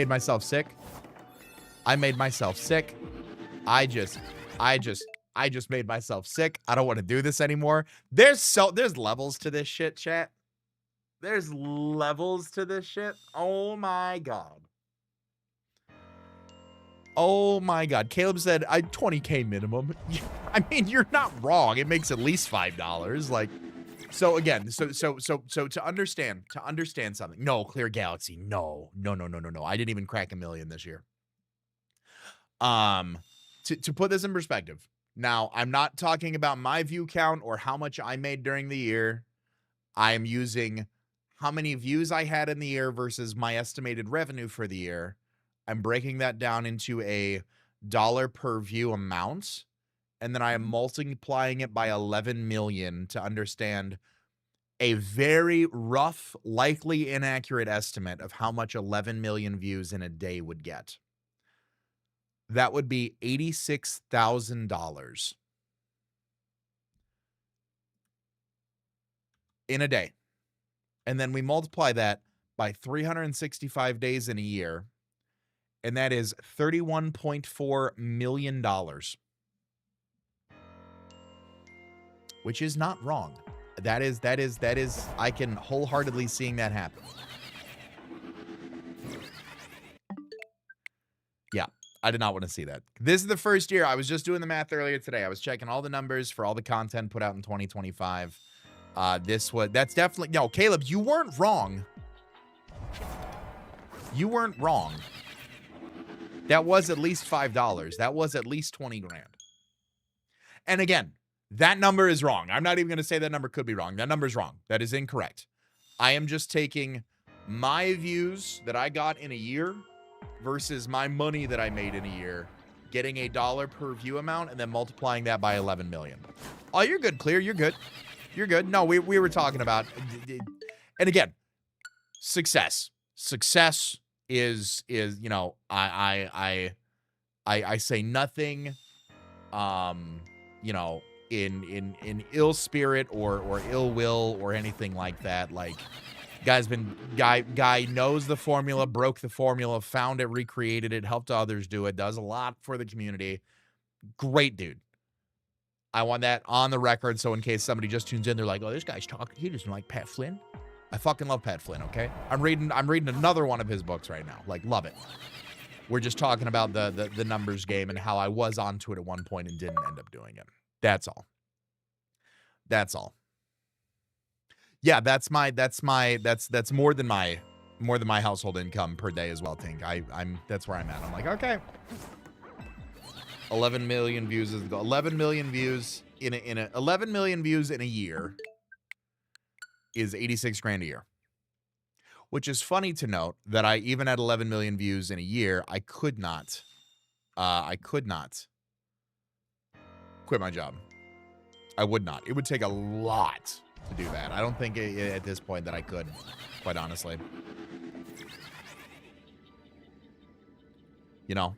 myself sick. I made myself sick. I just made myself sick. I don't want to do this anymore. There's levels to this shit, chat. There's levels to this shit. Oh my God. Oh my God. Caleb said, I 20K minimum. I mean, you're not wrong. It makes at least $5. Like, so again, so to understand something. No, Clear Galaxy. No. I didn't even crack 1 million this year. To put this in perspective. Now, I'm not talking about my view count or how much I made during the year. I am using how many views I had in the year versus my estimated revenue for the year. I'm breaking that down into a dollar per view amount, and then I am multiplying it by 11 million to understand a very rough, likely inaccurate estimate of how much 11 million views in a day would get. That would be $86,000 in a day. And then we multiply that by 365 days in a year, and that is $31.4 million, which is not wrong. That is, I can wholeheartedly seeing that happen. Yeah, I did not want to see that. This is the first year. I was just doing the math earlier today. I was checking all the numbers for all the content put out in 2025. That's definitely, no, Caleb, you weren't wrong. You weren't wrong. That was at least $5. That was at least 20 grand. And again, that number is wrong. I'm not even going to say that number could be wrong. That number is wrong. That is incorrect. I am just taking my views that I got in a year versus my money that I made in a year, getting a dollar per view amount, and then multiplying that by 11 million. Oh, you're good, Clear. You're good. You're good. No, we were talking about, and again, success. Success is you know, I say nothing, you know, in ill spirit or ill will or anything like that. Like, guy knows the formula, broke the formula, found it, recreated it, helped others do it, does a lot for the community. Great dude. I want that on the record, so in case somebody just tunes in, they're like, oh, this guy's talking, he doesn't like Pat Flynn. I fucking love Pat Flynn, okay? I'm reading another one of his books right now. Like, love it. We're just talking about the numbers game and how I was onto it at one point and didn't end up doing it. That's all. That's all. Yeah, that's more than my household income per day as well, Tink. That's where I'm at. I'm like, okay. 11 million views is 11 million views in a 11 million views in a year is 86 grand a year. Which is funny to note that I even at 11 million views in a year, I could not quit my job. I would not. It would take a lot to do that. I don't think at this point that I could, quite honestly. You know,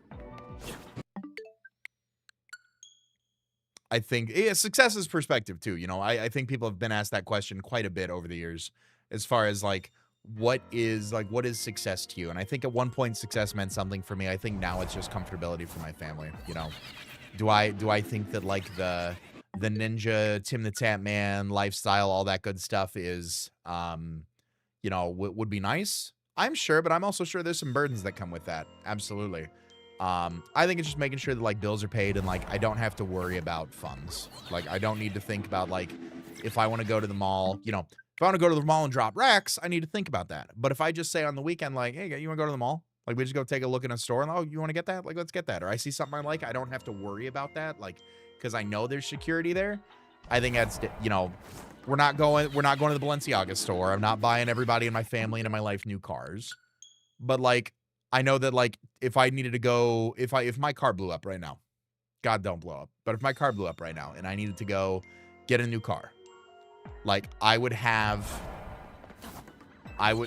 I think success is perspective too. You know, I think people have been asked that question quite a bit over the years, as far as like, what is success to you? And I think at one point success meant something for me. I think now it's just comfortability for my family. You know, do I think that like the ninja Tim the Tap Man lifestyle, all that good stuff is, you know, would be nice? I'm sure, but I'm also sure there's some burdens that come with that. Absolutely. I think it's just making sure that like bills are paid and like I don't have to worry about funds. Like I don't need to think about like if I want to go to the mall, you know, if I want to go to the mall and drop racks, I need to think about that. But if I just say on the weekend, like, hey, you want to go to the mall? Like we just go take a look in a store and, oh, you want to get that? Like, let's get that. Or I see something I like, I don't have to worry about that. Like, because I know there's security there, I think that's, you know, we're not going to the Balenciaga store. I'm not buying everybody in my family and in my life new cars. But like, I know that like if I needed to go, if my car blew up right now, God don't blow up, but if my car blew up right now and I needed to go get a new car, like I would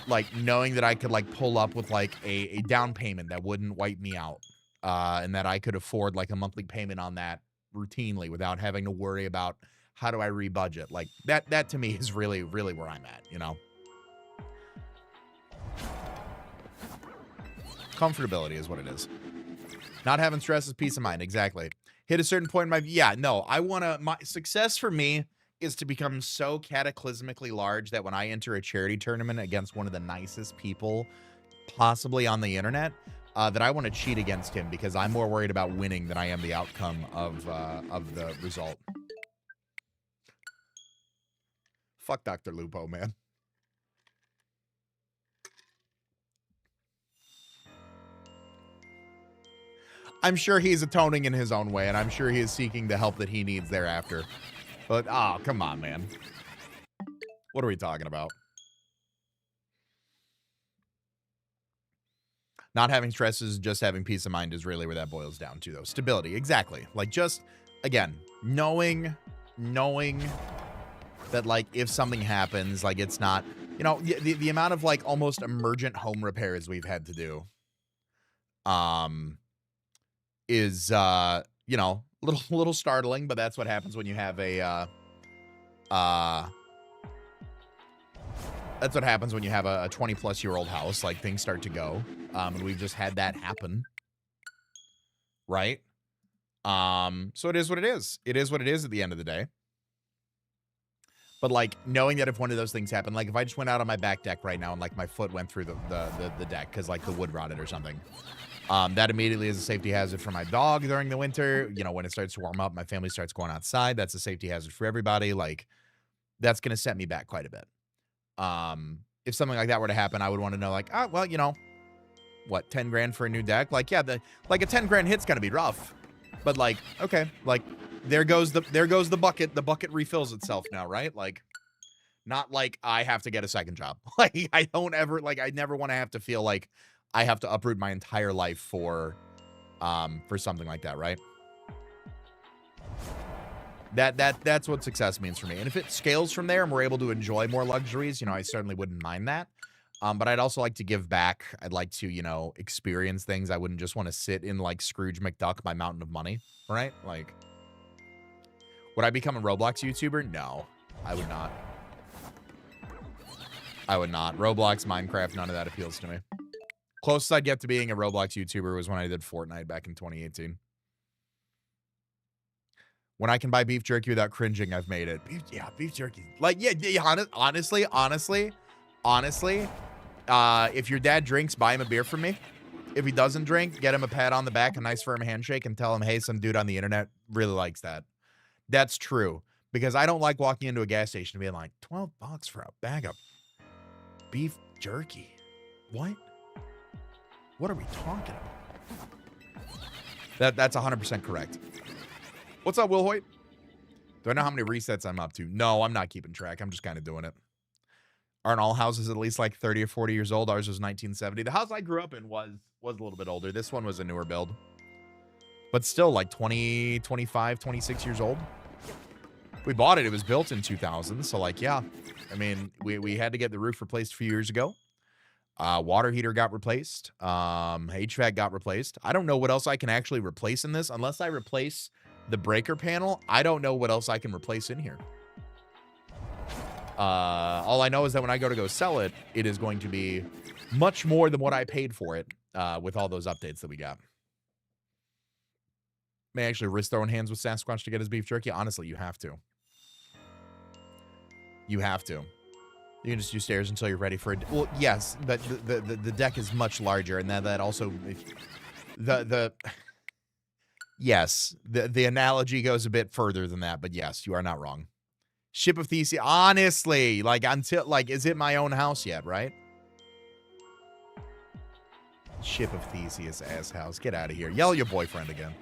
like knowing that I could like pull up with like a down payment that wouldn't wipe me out, and that I could afford like a monthly payment on that routinely without having to worry about how do I rebudget. Like that to me is really, really where I'm at, you know? Comfortability is what it is. Not having stress is peace of mind. Exactly. Hit a certain point in my, yeah, no, my success for me is to become so cataclysmically large that when I enter a charity tournament against one of the nicest people possibly on the internet, that I want to cheat against him because I'm more worried about winning than I am the outcome of the result. Fuck Dr. Lupo, man. I'm sure he's atoning in his own way, and I'm sure he is seeking the help that he needs thereafter. But, oh, come on, man. What are we talking about? Not having stress is just having peace of mind is really where that boils down to, though. Stability, exactly. Like, just, again, knowing that, like, if something happens, like, it's not, you know, the amount of, like, almost emergent home repairs we've had to do, is, you know, a little startling, but that's what happens when you have a, that's what happens when you have a 20-plus-year-old house. Like, things start to go, and we've just had that happen, right? So it is what it is. It is what it is at the end of the day. But, like, knowing that if one of those things happened, like, if I just went out on my back deck right now and, like, my foot went through the deck because, like, the wood rotted or something, that immediately is a safety hazard for my dog during the winter. You know, when it starts to warm up, my family starts going outside. That's a safety hazard for everybody. Like, that's going to set me back quite a bit. If something like that were to happen, I would want to know, like, oh, well, you know, what, 10 grand for a new deck? Like, yeah, like a 10 grand hit's going to be rough. But, like, okay, like, there goes the bucket. The bucket refills itself now, right? Like, not like I have to get a second job. Like, I never want to have to feel like I have to uproot my entire life for something like that, right? That's what success means for me. And if it scales from there and we're able to enjoy more luxuries, you know, I certainly wouldn't mind that. But I'd also like to give back. I'd like to, you know, experience things. I wouldn't just want to sit in like Scrooge McDuck, my mountain of money, right? Like, would I become a Roblox YouTuber? No, I would not. I would not. Roblox, Minecraft, none of that appeals to me. Closest I'd get to being a Roblox YouTuber was when I did Fortnite back in 2018. When I can buy beef jerky without cringing, I've made it. Beef jerky. Like, yeah, honestly, if your dad drinks, buy him a beer from me. If he doesn't drink, get him a pat on the back, a nice firm handshake, and tell him, hey, some dude on the internet really likes that. That's true. Because I don't like walking into a gas station and being like, $12 for a bag of beef jerky. What? What are we talking about? That's 100% correct. What's up, Will Hoyt? Do I know how many resets I'm up to? No, I'm not keeping track. I'm just kind of doing it. Aren't all houses at least like 30 or 40 years old? Ours was 1970. The house I grew up in was a little bit older. This one was a newer build. But still like 20, 25, 26 years old. We bought it. It was built in 2000. So like, yeah. I mean, we had to get the roof replaced a few years ago. Water heater got replaced. HVAC got replaced. I don't know what else I can actually replace in this. Unless I replace the breaker panel, I don't know what else I can replace in here. All I know is that when I go sell it, it is going to be much more than what I paid for it, with all those updates that we got. May actually risk throwing hands with Sasquatch to get his beef jerky. Honestly, you have to. You have to. You can just do stairs until you're ready for it. Well, yes, but the deck is much larger, and that also yes, the analogy goes a bit further than that, but yes, you are not wrong. Ship of Theseus, honestly, like, until, like, is it my own house yet, right? Ship of Theseus ass house. Get out of here. Yell at your boyfriend again.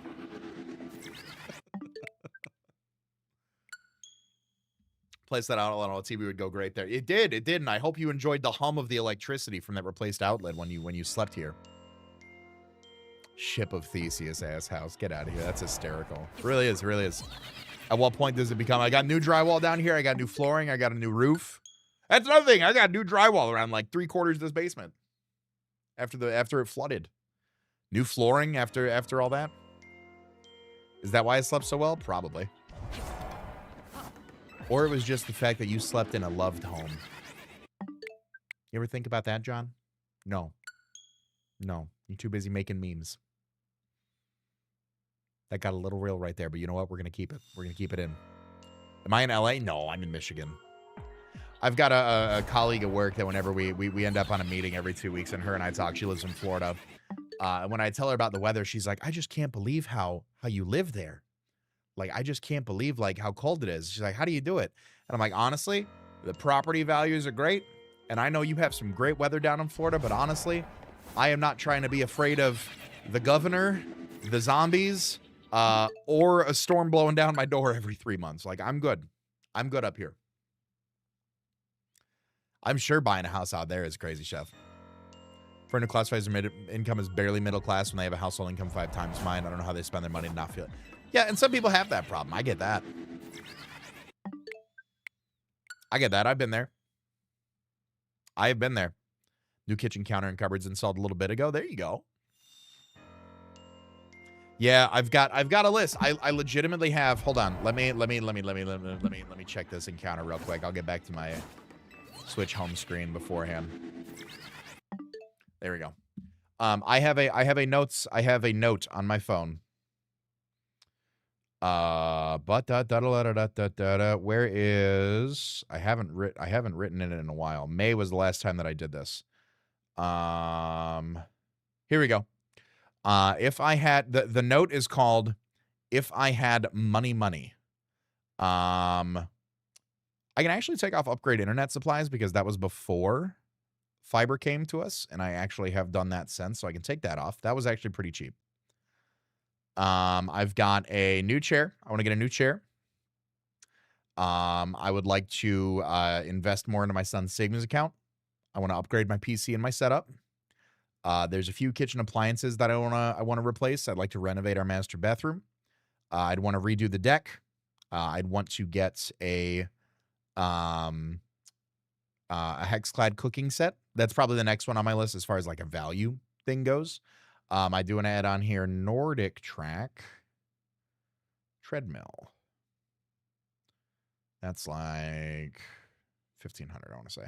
Place that outlet on TV would go great there. It did, and I hope you enjoyed the hum of the electricity from that replaced outlet when you slept here. Ship of Theseus ass house. Get out of here. That's hysterical. It really is, really is. At what point does it become, I got new drywall down here, I got new flooring, I got a new roof. That's another thing. I got new drywall around like 3/4 of this basement. After it flooded. New flooring after all that. Is that why I slept so well? Probably. Or it was just the fact that you slept in a loved home. You ever think about that, John? No. No. You're too busy making memes. That got a little real right there, but you know what? We're going to keep it. We're going to keep it in. Am I in LA? No, I'm in Michigan. I've got a colleague at work that whenever we end up on a meeting every 2 weeks, and her and I talk, she lives in Florida. When I tell her about the weather, she's like, I just can't believe how you live there. Like, I just can't believe, like, how cold it is. She's like, how do you do it? And I'm like, honestly, the property values are great. And I know you have some great weather down in Florida, but honestly, I am not trying to be afraid of the governor, the zombies, or a storm blowing down my door every 3 months. Like, I'm good. I'm good up here. I'm sure buying a house out there is crazy, Chef. For who classifies their income as barely middle class when they have a household income 5 times mine. I don't know how they spend their money and not feel it. Yeah, and some people have that problem. I get that. I get that. I've been there. I have been there. New kitchen counter and cupboards installed a little bit ago. There you go. Yeah, I've got a list. I legitimately have. Hold on. Let me check this encounter real quick. I'll get back to my Switch home screen beforehand. There we go. I have a note on my phone. But where is, I haven't written it in a while. May was the last time that I did this. Here we go. If I had, the note is called, if I had money. I can actually take off upgrade internet supplies because that was before fiber came to us, and I actually have done that since, so I can take that off. That was actually pretty cheap. I've got a new chair. I want to get a new chair. I would like to invest more into my son's savings account. I want to upgrade my PC and my setup. There's a few kitchen appliances that I want to replace. I'd like to renovate our master bathroom. I'd want to redo the deck. I'd want to get a Hexclad cooking set. That's probably the next one on my list as far as like a value thing goes. I do want to add on here Nordic Track treadmill. That's like $1,500, I want to say.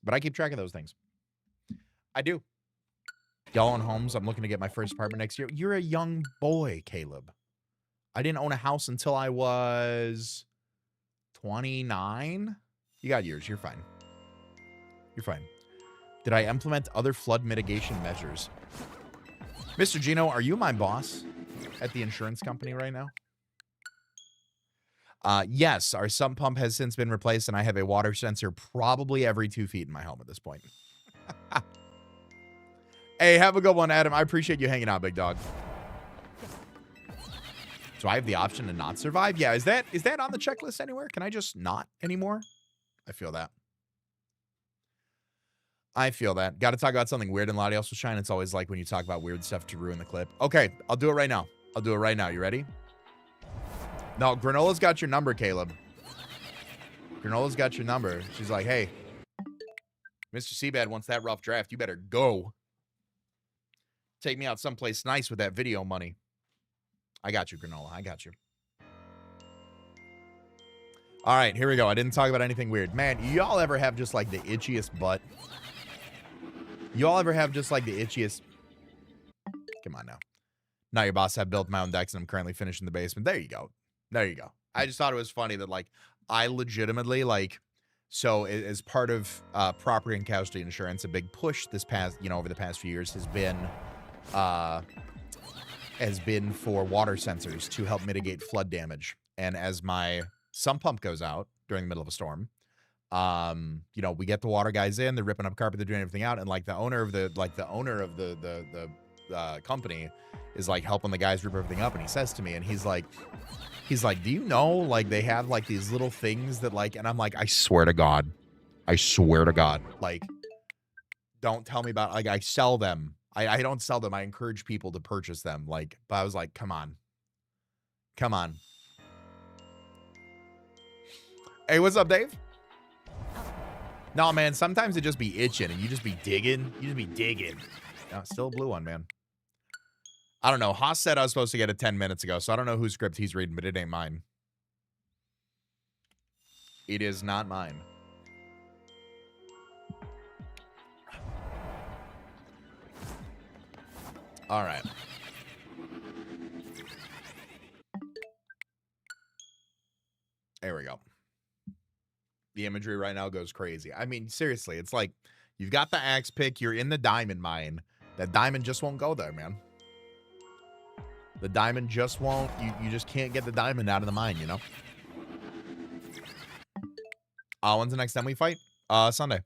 But I keep track of those things. I do. Y'all own homes. I'm looking to get my first apartment next year. You're a young boy, Caleb. I didn't own a house until I was 29. You got years. You're fine. You're fine. Did I implement other flood mitigation measures? Mr. Gino, are you my boss at the insurance company right now? Yes, our sump pump has since been replaced, and I have a water sensor probably every 2 feet in my home at this point. Hey, have a good one, Adam. I appreciate you hanging out, big dog. So I have the option to not survive? Yeah, is that on the checklist anywhere? Can I just not anymore? I feel that. I feel that. Got to talk about something weird in Latios will shine. It's always like when you talk about weird stuff to ruin the clip. Okay, I'll do it right now. I'll do it right now. You ready? No, Granola's got your number, Caleb. Granola's got your number. She's like, hey, Mr. CBAD wants that rough draft. You better go. Take me out someplace nice with that video money. I got you, Granola. I got you. All right, here we go. I didn't talk about anything weird. Man, y'all ever have just like the itchiest butt? Y'all ever have just like the itchiest? Come on now. Now your boss have built my own decks and I'm currently finishing the basement. There you go. There you go. I just thought it was funny that like I legitimately like, so as part of property and casualty insurance, a big push this past, over the past few years has been for water sensors to help mitigate flood damage. And as my sump pump goes out during the middle of a storm, we get the water guys in, they're ripping up carpet, they're doing everything out, and like the owner of the company is like helping the guys rip everything up, and he says to me, and he's like, He's like, do you know, like, they have, like, these little things that, like, and I'm like, I swear to God. I swear to God. Like, don't tell me about, like, I sell them. I don't sell them. I encourage people to purchase them. Like, but I was like, come on. Come on. Hey, what's up, Dave? No, man, sometimes it just be itching and you just be digging. You just be digging. No, still a blue one, man. I don't know. Haas said I was supposed to get it 10 minutes ago, so I don't know whose script he's reading, but it ain't mine. It is not mine. All right. There we go. The imagery right now goes crazy. I mean, seriously, it's like you've got the axe pick. You're in the diamond mine. That diamond just won't go there, man. The diamond just won't. You just can't get the diamond out of the mine, you know? When's the next time we fight? Sunday.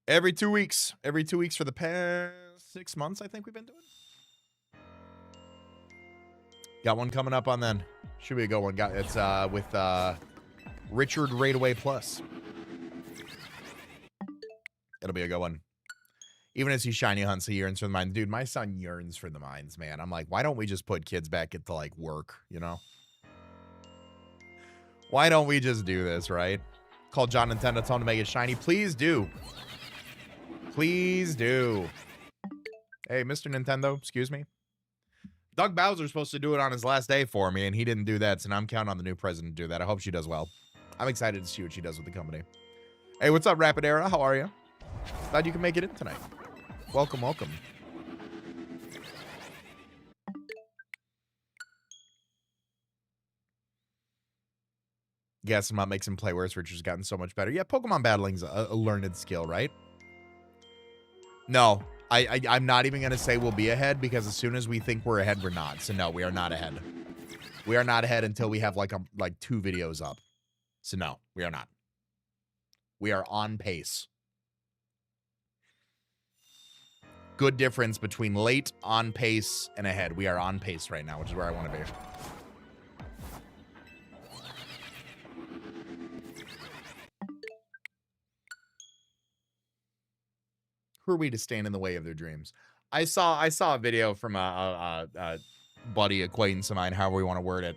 Every 2 weeks. Every 2 weeks for the past 6 months, I think we've been doing. Got one coming up on then. Should be a good one. It's with Richard Raidaway Plus. It'll be a good one. Even as he shiny hunts, he yearns for the mines. Dude, my son yearns for the mines, man. I'm like, why don't we just put kids back into, like, work, you know? Why don't we just do this, right? Call John Nintendo, tell him to make it shiny. Please do. Please do. Hey, Mr. Nintendo, excuse me. Doug Bowser's supposed to do it on his last day for me, and he didn't do that, so now I'm counting on the new president to do that. I hope she does well. I'm excited to see what she does with the company. Hey, what's up, Rapid Era? How are you? Glad you can make it in tonight. Welcome, welcome. Yes, I'm not makes him play worse. Richard's gotten so much better. Yeah, Pokemon battling's a learned skill, right? No, I'm not even going to say we'll be ahead because as soon as we think we're ahead, we're not. So no, we are not ahead. We are not ahead until we have like 2 videos up. So no, we are not. We are on pace. Good difference between late, on pace, and ahead. We are on pace right now, which is where I want to be. Who are we to stand in the way of their dreams? I saw a video from a buddy, acquaintance of mine, however we want to word it,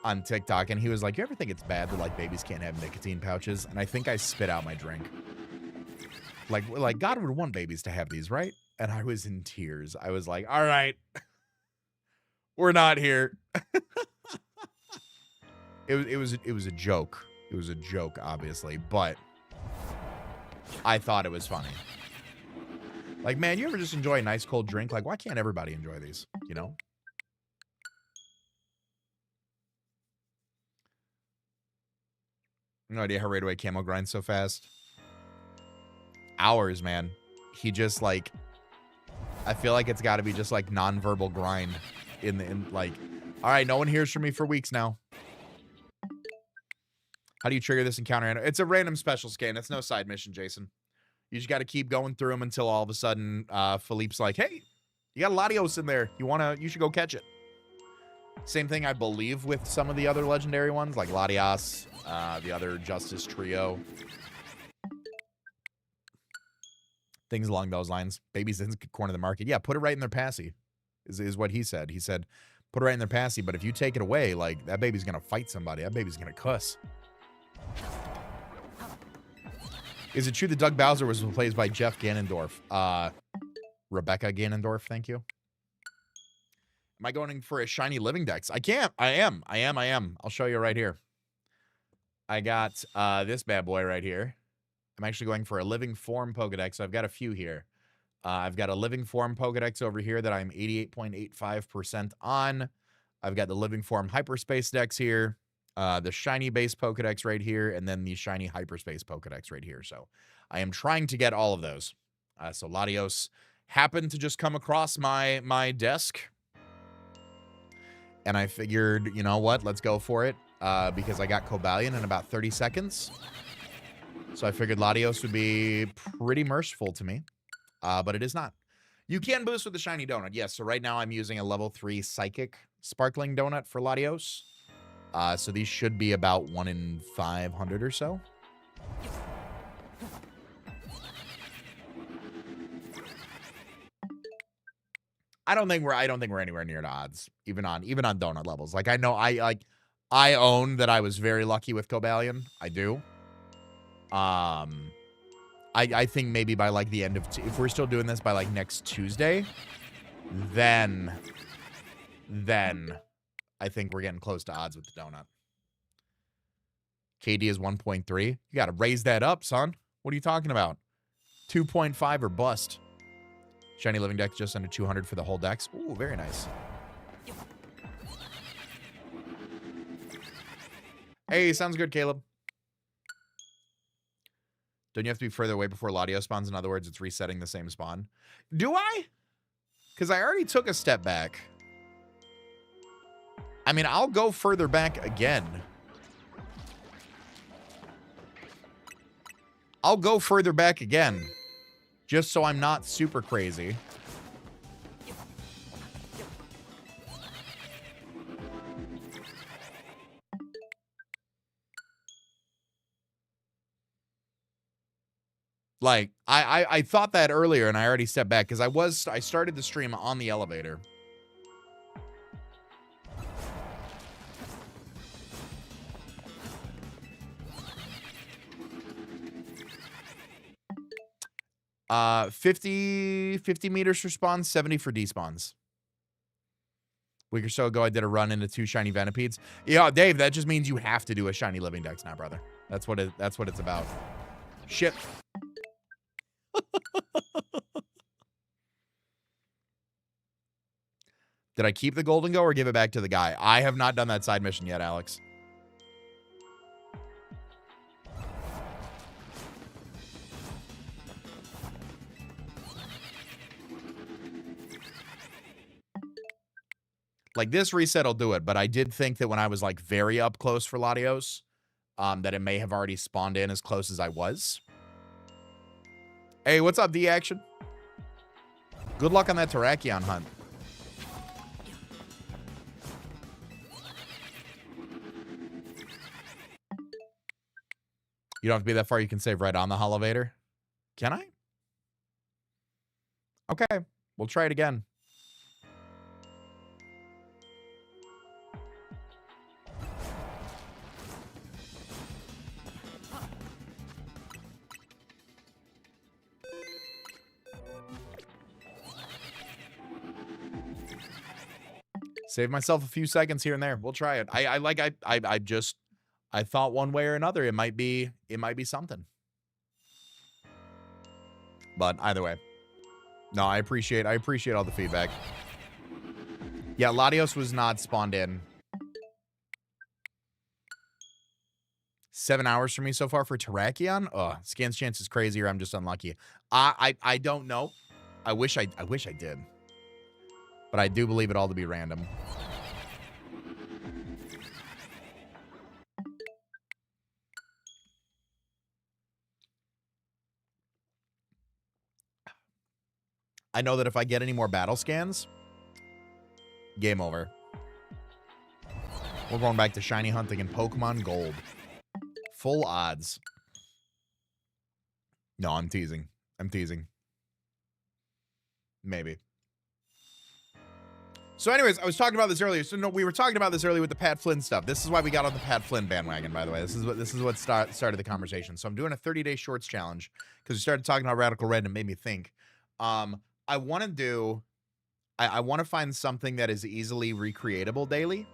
on TikTok, and he was like, you ever think it's bad that, like, babies can't have nicotine pouches? And I think I spit out my drink. Like God would want babies to have these, right? And I was in tears. I was like, all right, we're not here. It was a joke. It was a joke, obviously, but I thought it was funny. Like, man, you ever just enjoy a nice cold drink? Like, why can't everybody enjoy these, you know? No idea how Raidaway Camo grinds so fast. Hours, man. He just, like, I feel like it's got to be just, like, non-verbal grind in like, all right, no one hears from me for weeks now. How do you trigger this encounter? It's a random special scan. It's no side mission, Jason. You just got to keep going through them until all of a sudden Philippe's like, hey, you got Latios in there. You should go catch it. Same thing, I believe, with some of the other legendary ones, like Latios, the other Justice Trio. Things along those lines. Babies in the corner of the market. Yeah, put it right in their passy, is what he said. He said, put it right in their passy, but if you take it away, like, that baby's going to fight somebody. That baby's going to cuss. Is it true that Doug Bowser was replaced by Jeff Ganondorf? Rebecca Ganondorf, thank you. Am I going for a shiny living dex? I can't. I am. I'll show you right here. I got this bad boy right here. I'm actually going for a living form Pokedex. So I've got a few here. I've got a living form Pokedex over here that I'm 88.85% on. I've got the living form hyperspace dex here. The shiny base Pokedex right here, and then the shiny hyperspace Pokedex right here. So I am trying to get all of those. So Latios happened to just come across my desk, and I figured, you know what, let's go for it, because I got Cobalion in about 30 seconds. So I figured Latios would be pretty merciful to me, but it is not. You can boost with the shiny donut, yes. So right now I'm using a level 3 psychic sparkling donut for Latios. So these should be about 1 in 500 or so. I don't think we're anywhere near to odds, even on donut levels. Like, I know I own that I was very lucky with Cobalion. I do. I think maybe by like the end of if we're still doing this by like next Tuesday, then I think we're getting close to odds with the donut. KD is 1.3. You got to raise that up, son. What are you talking about? 2.5 or bust. Shiny Living Dex just under 200 for the whole dex. Ooh, very nice. Hey, sounds good, Caleb. Don't you have to be further away before Latios spawns? In other words, it's resetting the same spawn. Do I? Because I already took a step back. I mean, I'll go further back again. I'll go further back again. Just so I'm not super crazy. Like, I thought that earlier and I already stepped back because I started the stream on the elevator. Uh, 50 meters for spawns, 70 for despawns. Week or so ago, I did a run into 2 shiny Venipedes. Yeah, Dave, that just means you have to do a shiny Living Dex now, brother. That's what it's about. Shit. Did I keep the golden go or give it back to the guy? I have not done that side mission yet, Alex. Like, this reset will do it, but I did think that when I was, like, very up close for Latios, that it may have already spawned in as close as I was. Hey, what's up, D-Action? Good luck on that Terrakion hunt. You don't have to be that far. You can save right on the Holovator. Can I? Okay. We'll try it again. Save myself a few seconds here and there. We'll try it. I thought one way or another it might be something. But either way. No, I appreciate all the feedback. Yeah, Latios was not spawned in. 7 hours for me so far for Terrakion. Scan's chance is crazy or I'm just unlucky. I don't know. I wish I did. But I do believe it all to be random. I know that if I get any more battle scans, game over. We're going back to shiny hunting in Pokemon Gold. Full odds. No, I'm teasing. Maybe. So anyways, I was talking about this earlier. So no, we were talking about this earlier with the Pat Flynn stuff. This is why we got on the Pat Flynn bandwagon, by the way. This is what started the conversation. So I'm doing a 30-day shorts challenge because we started talking about Radical Red and it made me think. I want to find something that is easily recreatable daily.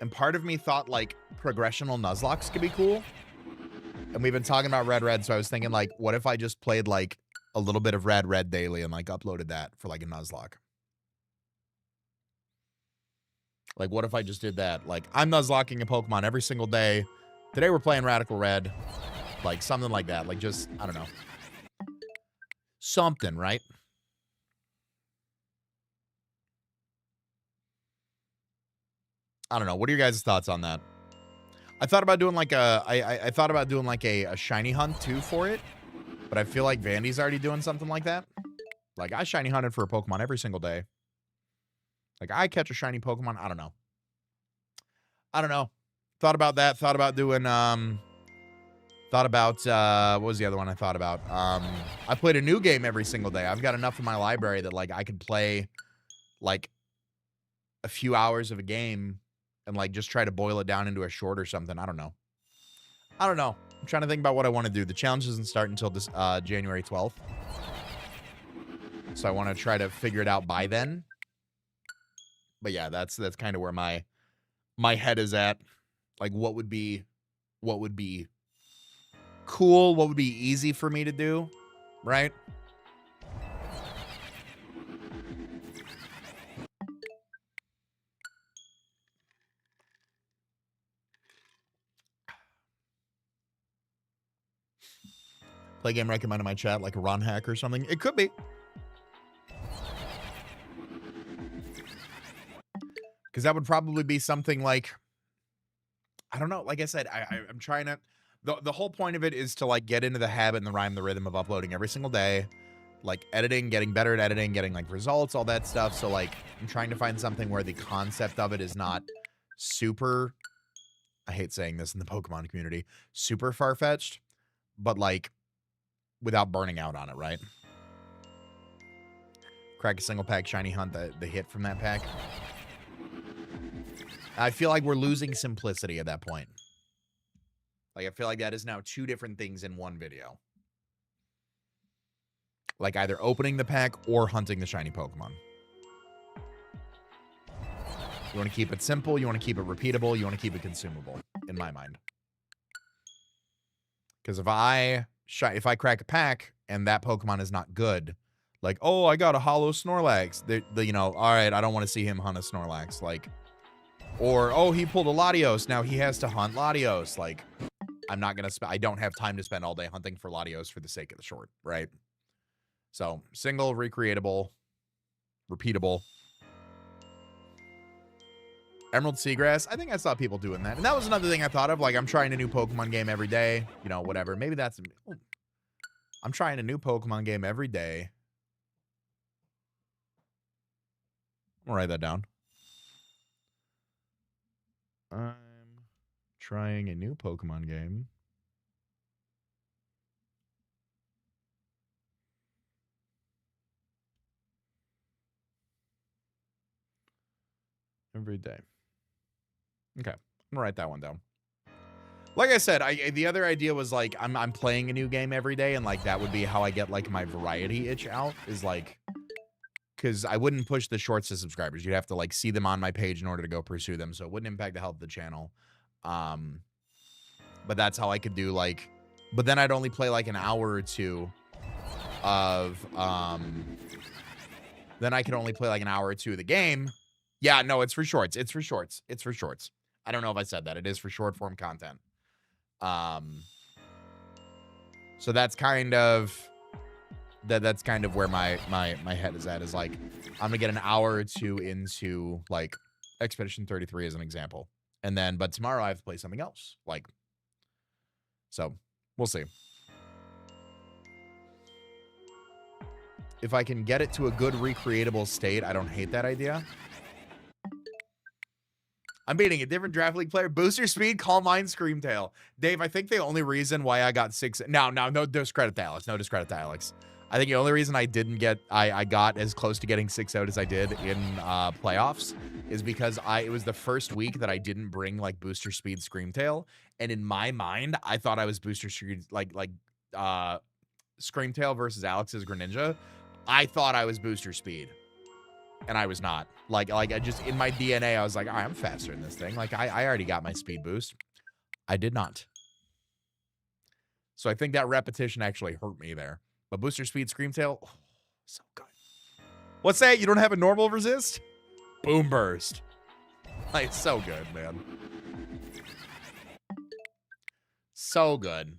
And part of me thought like progressional Nuzlocke could be cool. And we've been talking about Red, so I was thinking like, what if I just played like a little bit of Red daily and like uploaded that for like a Nuzlocke? Like, what if I just did that? Like, I'm Nuzlocking a Pokemon every single day. Today we're playing Radical Red. Like, something like that. Like, just, I don't know. Something, right? I don't know. What are your guys' thoughts on that? I thought about doing like I thought about doing like a shiny hunt too for it. But I feel like Vandy's already doing something like that. Like, I shiny hunted for a Pokemon every single day. Like, I catch a shiny Pokemon. I don't know. Thought about that. Thought about doing, what was the other one I thought about? I played a new game every single day. I've got enough in my library that, like, I could play, like, a few hours of a game and, like, just try to boil it down into a short or something. I don't know. I'm trying to think about what I want to do. The challenge doesn't start until this January 12th. So I want to try to figure it out by then. But yeah, that's kind of where my head is at. Like, what would be cool, what would be easy for me to do, right? Play game recommended in my chat, like a Ron hack or something. It could be. Because that would probably be something like, I don't know. Like I said, I'm trying to, the whole point of it is to, like, get into the habit and the rhyme, the rhythm of uploading every single day, like editing, getting better at editing, getting, like, results, all that stuff. So, like, I'm trying to find something where the concept of it is not super, I hate saying this in the Pokemon community, super far-fetched, but, like, without burning out on it, right? Crack a single pack shiny hunt, the hit from that pack. I feel like we're losing simplicity at that point. Like, I feel like that is now two different things in one video. Like, either opening the pack or hunting the shiny Pokemon. You want to keep it simple, you want to keep it repeatable, you want to keep it consumable, in my mind. Because if I crack a pack and that Pokemon is not good, like, oh, I got a hollow Snorlax, you know, all right, I don't want to see him hunt a Snorlax, like, or, oh, he pulled a Latios, now he has to hunt Latios, like, I'm not going to I don't have time to spend all day hunting for Latios for the sake of the short, right? So, single, recreatable, repeatable. Emerald Seagrass, I think I saw people doing that. And that was another thing I thought of. Like, I'm trying a new Pokemon game every day. You know, whatever. Maybe that's... I'm trying a new Pokemon game every day. I'm going to write that down. I'm trying a new Pokemon game every day. Okay, I'm gonna write that one down. Like I said, the other idea was, like, I'm playing a new game every day, and, like, that would be how I get, like, my variety itch out, is, like, because I wouldn't push the shorts to subscribers. You'd have to, like, see them on my page in order to go pursue them, so it wouldn't impact the health of the channel. But that's how I could do, like, but then I'd only play, like, an hour or two of, then I could only play, like, an hour or two of the game. Yeah, no, it's for shorts. It's for shorts. It's for shorts. I don't know if I said that. It is for short form content. So that's kind of that's kind of where my head is at, is, like, I'm gonna get an hour or two into, like, Expedition 33 as an example. And then, but tomorrow I have to play something else. Like, so we'll see. If I can get it to a good recreatable state, I don't hate that idea. I'm beating a different draft league player. Booster speed, Calm Mind, Screamtail. Dave, I think the only reason why I got 6... No discredit to Alex. No discredit to Alex. I think the only reason I didn't get... I got as close to getting 6 out as I did in playoffs is because it was the first week that I didn't bring, like, Booster Speed Screamtail. And in my mind, I thought I was Booster Speed... Like Screamtail versus Alex's Greninja. I thought I was Booster Speed. And I was not. Like I just, in my DNA, I was like, all right, I'm faster than this thing. Like, I already got my speed boost. I did not. So I think that repetition actually hurt me there. But Booster Speed Screamtail, oh, so good. What's that? You don't have a normal resist? Boom Burst. Like, so good, man. So good.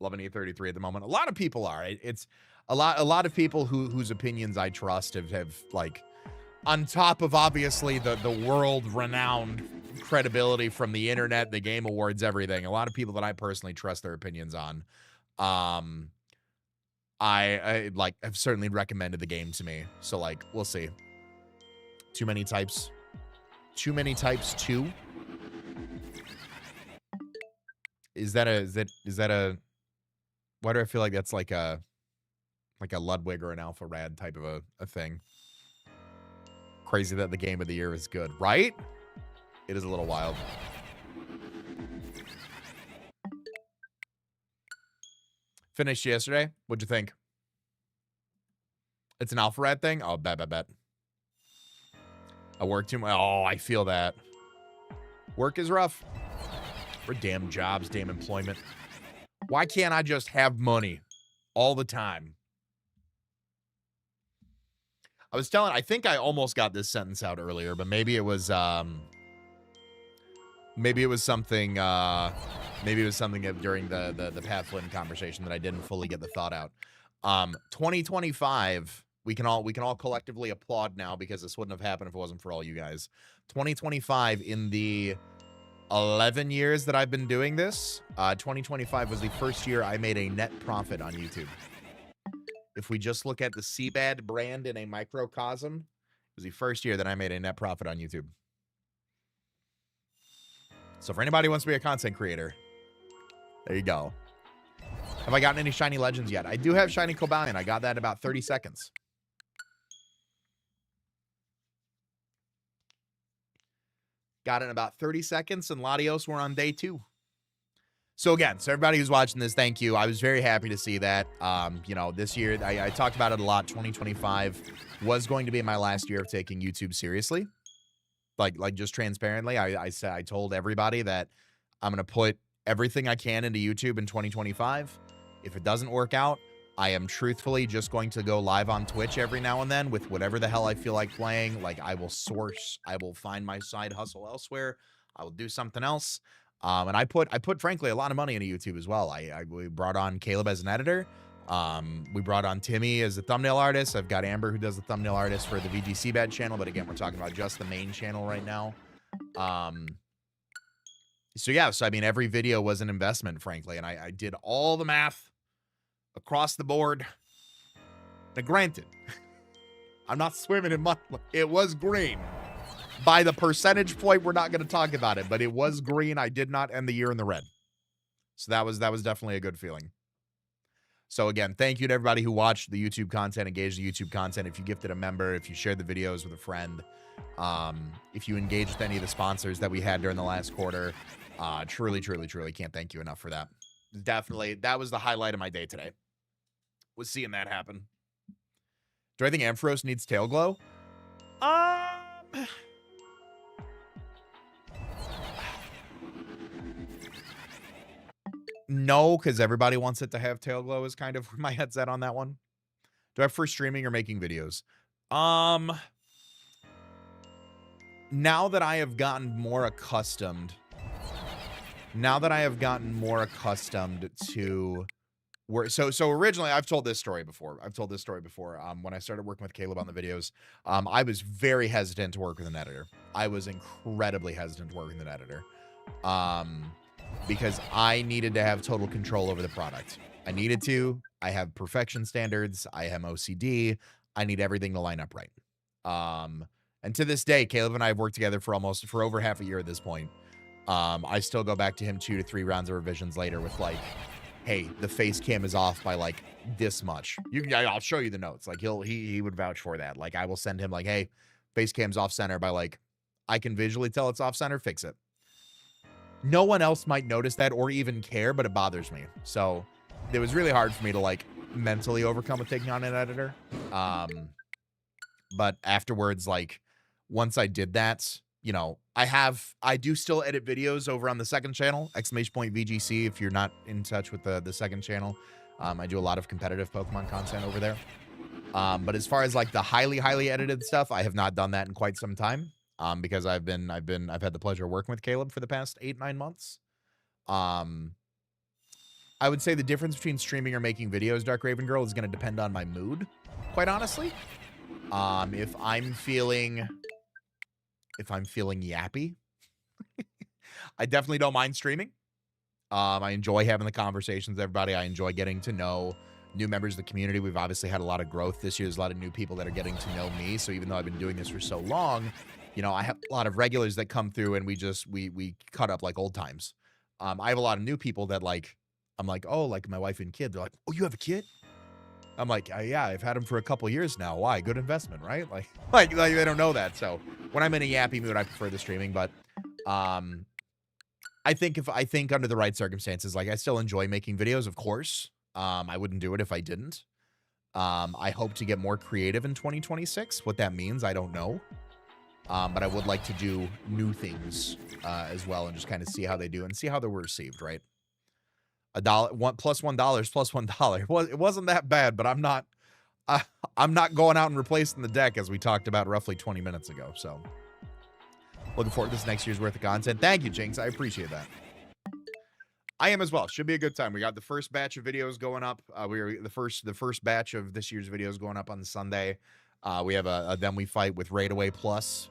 Loving E33 at the moment. A lot of people are. It's... A lot of people whose opinions I trust have like, on top of obviously the world-renowned credibility from the internet, the Game Awards, everything. A lot of people that I personally trust their opinions on, I like have certainly recommended the game to me. So like, we'll see. Too many types 2. Is that a why do I feel like that's like a Ludwig or an Alpha Rad type of a thing? Crazy that the game of the year is good, right? It is a little wild. Finished yesterday. What'd you think? It's an Alpha Rad thing? Oh, bet. I work too much. Oh, I feel that. Work is rough. For damn jobs, damn employment. Why can't I just have money all the time? I think I almost got this sentence out earlier, but maybe it was something during the Pat Flynn conversation that I didn't fully get the thought out. 2025, we can all collectively applaud now because this wouldn't have happened if it wasn't for all you guys. 2025, in the 11 years that I've been doing this, 2025 was the first year I made a net profit on YouTube. If we just look at the CBAD brand in a microcosm, it was the first year that I made a net profit on YouTube. So for anybody who wants to be a content creator, there you go. Have I gotten any shiny legends yet? I do have shiny Cobalion. I got that in about 30 seconds. Got it in about 30 seconds, and Latios, we're on day 2. So again, so everybody who's watching this, thank you. I was very happy to see that. You know, this year, I talked about it a lot. 2025 was going to be my last year of taking YouTube seriously. Like just transparently, I told everybody that I'm going to put everything I can into YouTube in 2025. If it doesn't work out, I am truthfully just going to go live on Twitch every now and then with whatever the hell I feel like playing. Like I will find my side hustle elsewhere. I will do something else. And I put frankly a lot of money into YouTube as well. We brought on Caleb as an editor. We brought on Timmy as a thumbnail artist. I've got Amber who does the thumbnail artist for the VG CBAD channel. But again, we're talking about just the main channel right now. So yeah, so I mean, every video was an investment, frankly. And I did all the math across the board. Now, granted, I'm not swimming in money. It was green. By the percentage point, we're not going to talk about it, but it was green. I did not end the year in the red. So that was definitely a good feeling. So again, thank you to everybody who watched the YouTube content, engaged the YouTube content. If you gifted a member, if you shared the videos with a friend, if you engaged with any of the sponsors that we had during the last quarter, truly can't thank you enough for that. Definitely, that was the highlight of my day today, was seeing that happen. Do I think Ampharos needs tail glow? No, because everybody wants it to have tail glow is kind of where my head's at on that one. Do I have for streaming or making videos? Now that I have gotten more accustomed to where, so originally I've told this story before. When I started working with Caleb on the videos, I was very hesitant to work with an editor. I was incredibly hesitant to work with an editor. Because I needed to have total control over the product. I have perfection standards. I have OCD. I need everything to line up right. And to this day, Caleb and I have worked together for over half a year at this point. I still go back to him 2 to 3 rounds of revisions later with like, hey, the face cam is off by like this much. I'll show you the notes. Like he would vouch for that. Like I will send him like, hey, face cam's off center by like, I can visually tell it's off center, fix it. No one else might notice that or even care, but it bothers me. So it was really hard for me to like mentally overcome with taking on an editor. But afterwards, like once I did that, you know, I do still edit videos over on the second channel, !VGC. If you're not in touch with the second channel, I do a lot of competitive Pokemon content over there. But as far as like the highly edited stuff, I have not done that in quite some time. Because I've had the pleasure of working with Caleb for the past 8-9 months. I would say the difference between streaming or making videos, Dark Raven Girl, is going to depend on my mood, quite honestly. If I'm feeling yappy, I definitely don't mind streaming. I enjoy having the conversations with everybody. I enjoy getting to know new members of the community. We've obviously had a lot of growth this year. There's a lot of new people that are getting to know me. So even though I've been doing this for so long, you know, I have a lot of regulars that come through and we cut up like old times. I have a lot of new people that like, I'm like, oh, like my wife and kid. They're like, oh, you have a kid? I'm like, yeah, I've had him for a couple years now. Why? Good investment, right? Like they don't know that. So when I'm in a yappy mood, I prefer the streaming. But I think under the right circumstances, like I still enjoy making videos, of course. I wouldn't do it if I didn't. I hope to get more creative in 2026. What that means, I don't know. But I would like to do new things as well and just kind of see how they do and see how they were received, right? $1 plus $1 plus $1. It wasn't that bad, but I'm not going out and replacing the deck as we talked about roughly 20 minutes ago. So looking forward to this next year's worth of content. Thank you, Jinx. I appreciate that. I am as well. Should be a good time. We got the first batch of videos going up. We are the first batch of this year's videos going up on Sunday. We have a Then We Fight with Raid Away Plus.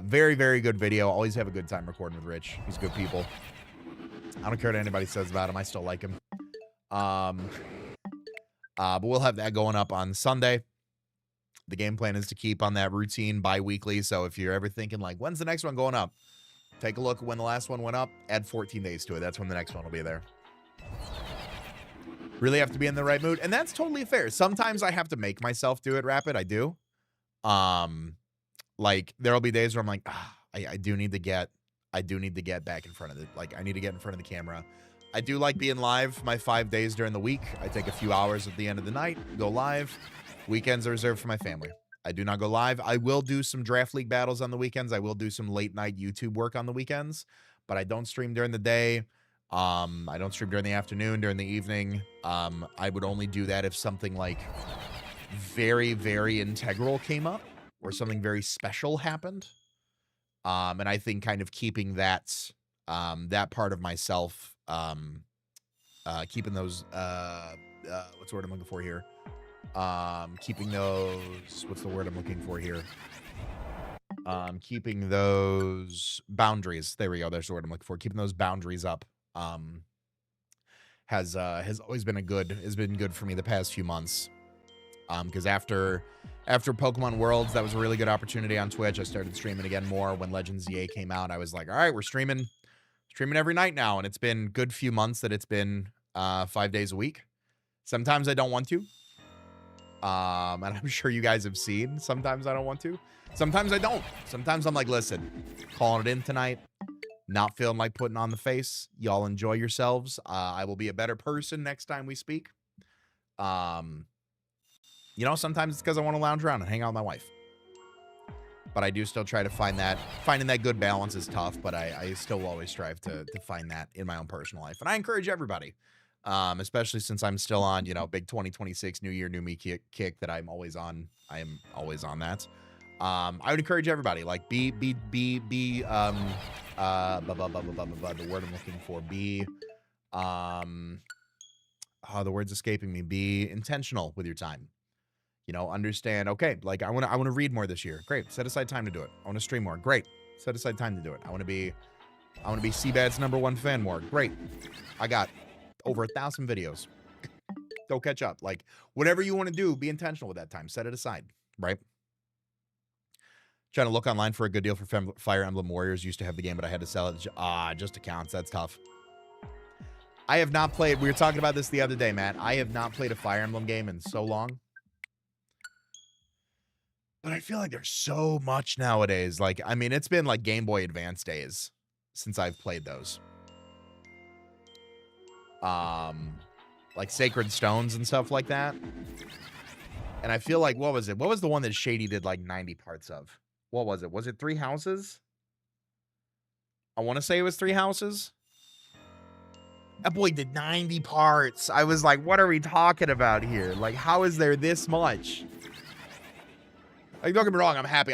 Very, very good video. Always have a good time recording with Rich. He's good people. I don't care what anybody says about him. I still like him. But we'll have that going up on Sunday. The game plan is to keep on that routine bi-weekly. So if you're ever thinking like, when's the next one going up? Take a look at when the last one went up. Add 14 days to it. That's when the next one will be there. Really have to be in the right mood. And that's totally fair. Sometimes I have to make myself do it, Rapid. I do. Like there'll be days where I'm like, I do need to get back in front of it. Like I need to get in front of the camera. I do like being live my 5 days during the week. I take a few hours at the end of the night, go live. Weekends are reserved for my family. I do not go live. I will do some draft league battles on the weekends. I will do some late night YouTube work on the weekends, but I don't stream during the day. I don't stream during the afternoon, during the evening. I would only do that if something like very, very integral came up or something very special happened. And I think kind of keeping that part of myself, keeping those, what's the word I'm looking for here? Keeping those, what's the word I'm looking for here? Keeping those boundaries. There we go. There's the word I'm looking for. Keeping those boundaries up, has always been good for me the past few months. Because after Pokemon Worlds, that was a really good opportunity on Twitch. I started streaming again more when Legends ZA came out. I was like, all right, we're streaming every night now. And it's been a good few months that it's been 5 days a week. Sometimes I don't want to. And I'm sure you guys have seen. Sometimes I don't want to. Sometimes I don't. Sometimes I'm like, listen, calling it in tonight. Not feeling like putting on the face. Y'all enjoy yourselves. I will be a better person next time we speak. You know, sometimes it's because I want to lounge around and hang out with my wife. But I do still try to find that. Finding that good balance is tough, but I still will always strive to find that in my own personal life. And I encourage everybody, especially since I'm still on, you know, big 2026 New Year, New Me kick that I'm always on. I am always on that. I would encourage everybody, like, the word I'm looking for, the word's escaping me. Be intentional with your time. You know, understand, okay, like I want to read more this year. Great. Set aside time to do it. I want to stream more. Great. Set aside time to do it. I want to be CBAD's #1 fan more. Great. I got over 1,000 videos. Go catch up. Like, whatever you want to do, be intentional with that time. Set it aside, right? Trying to look online for a good deal for Fire Emblem Warriors. Used to have the game, but I had to sell it. Just accounts. That's tough. I have not played. We were talking about this the other day, Matt. I have not played a Fire Emblem game in so long. But I feel like there's so much nowadays. Like, I mean, it's been like Game Boy Advance days since I've played those. Like Sacred Stones and stuff like that. And I feel like, what was it? What was the one that Shady did like 90 parts of? What was it? Was it 3 Houses? I want to say it was 3 Houses. That boy did 90 parts. I was like, what are we talking about here? Like, how is there this much? Like, don't get me wrong, I'm happy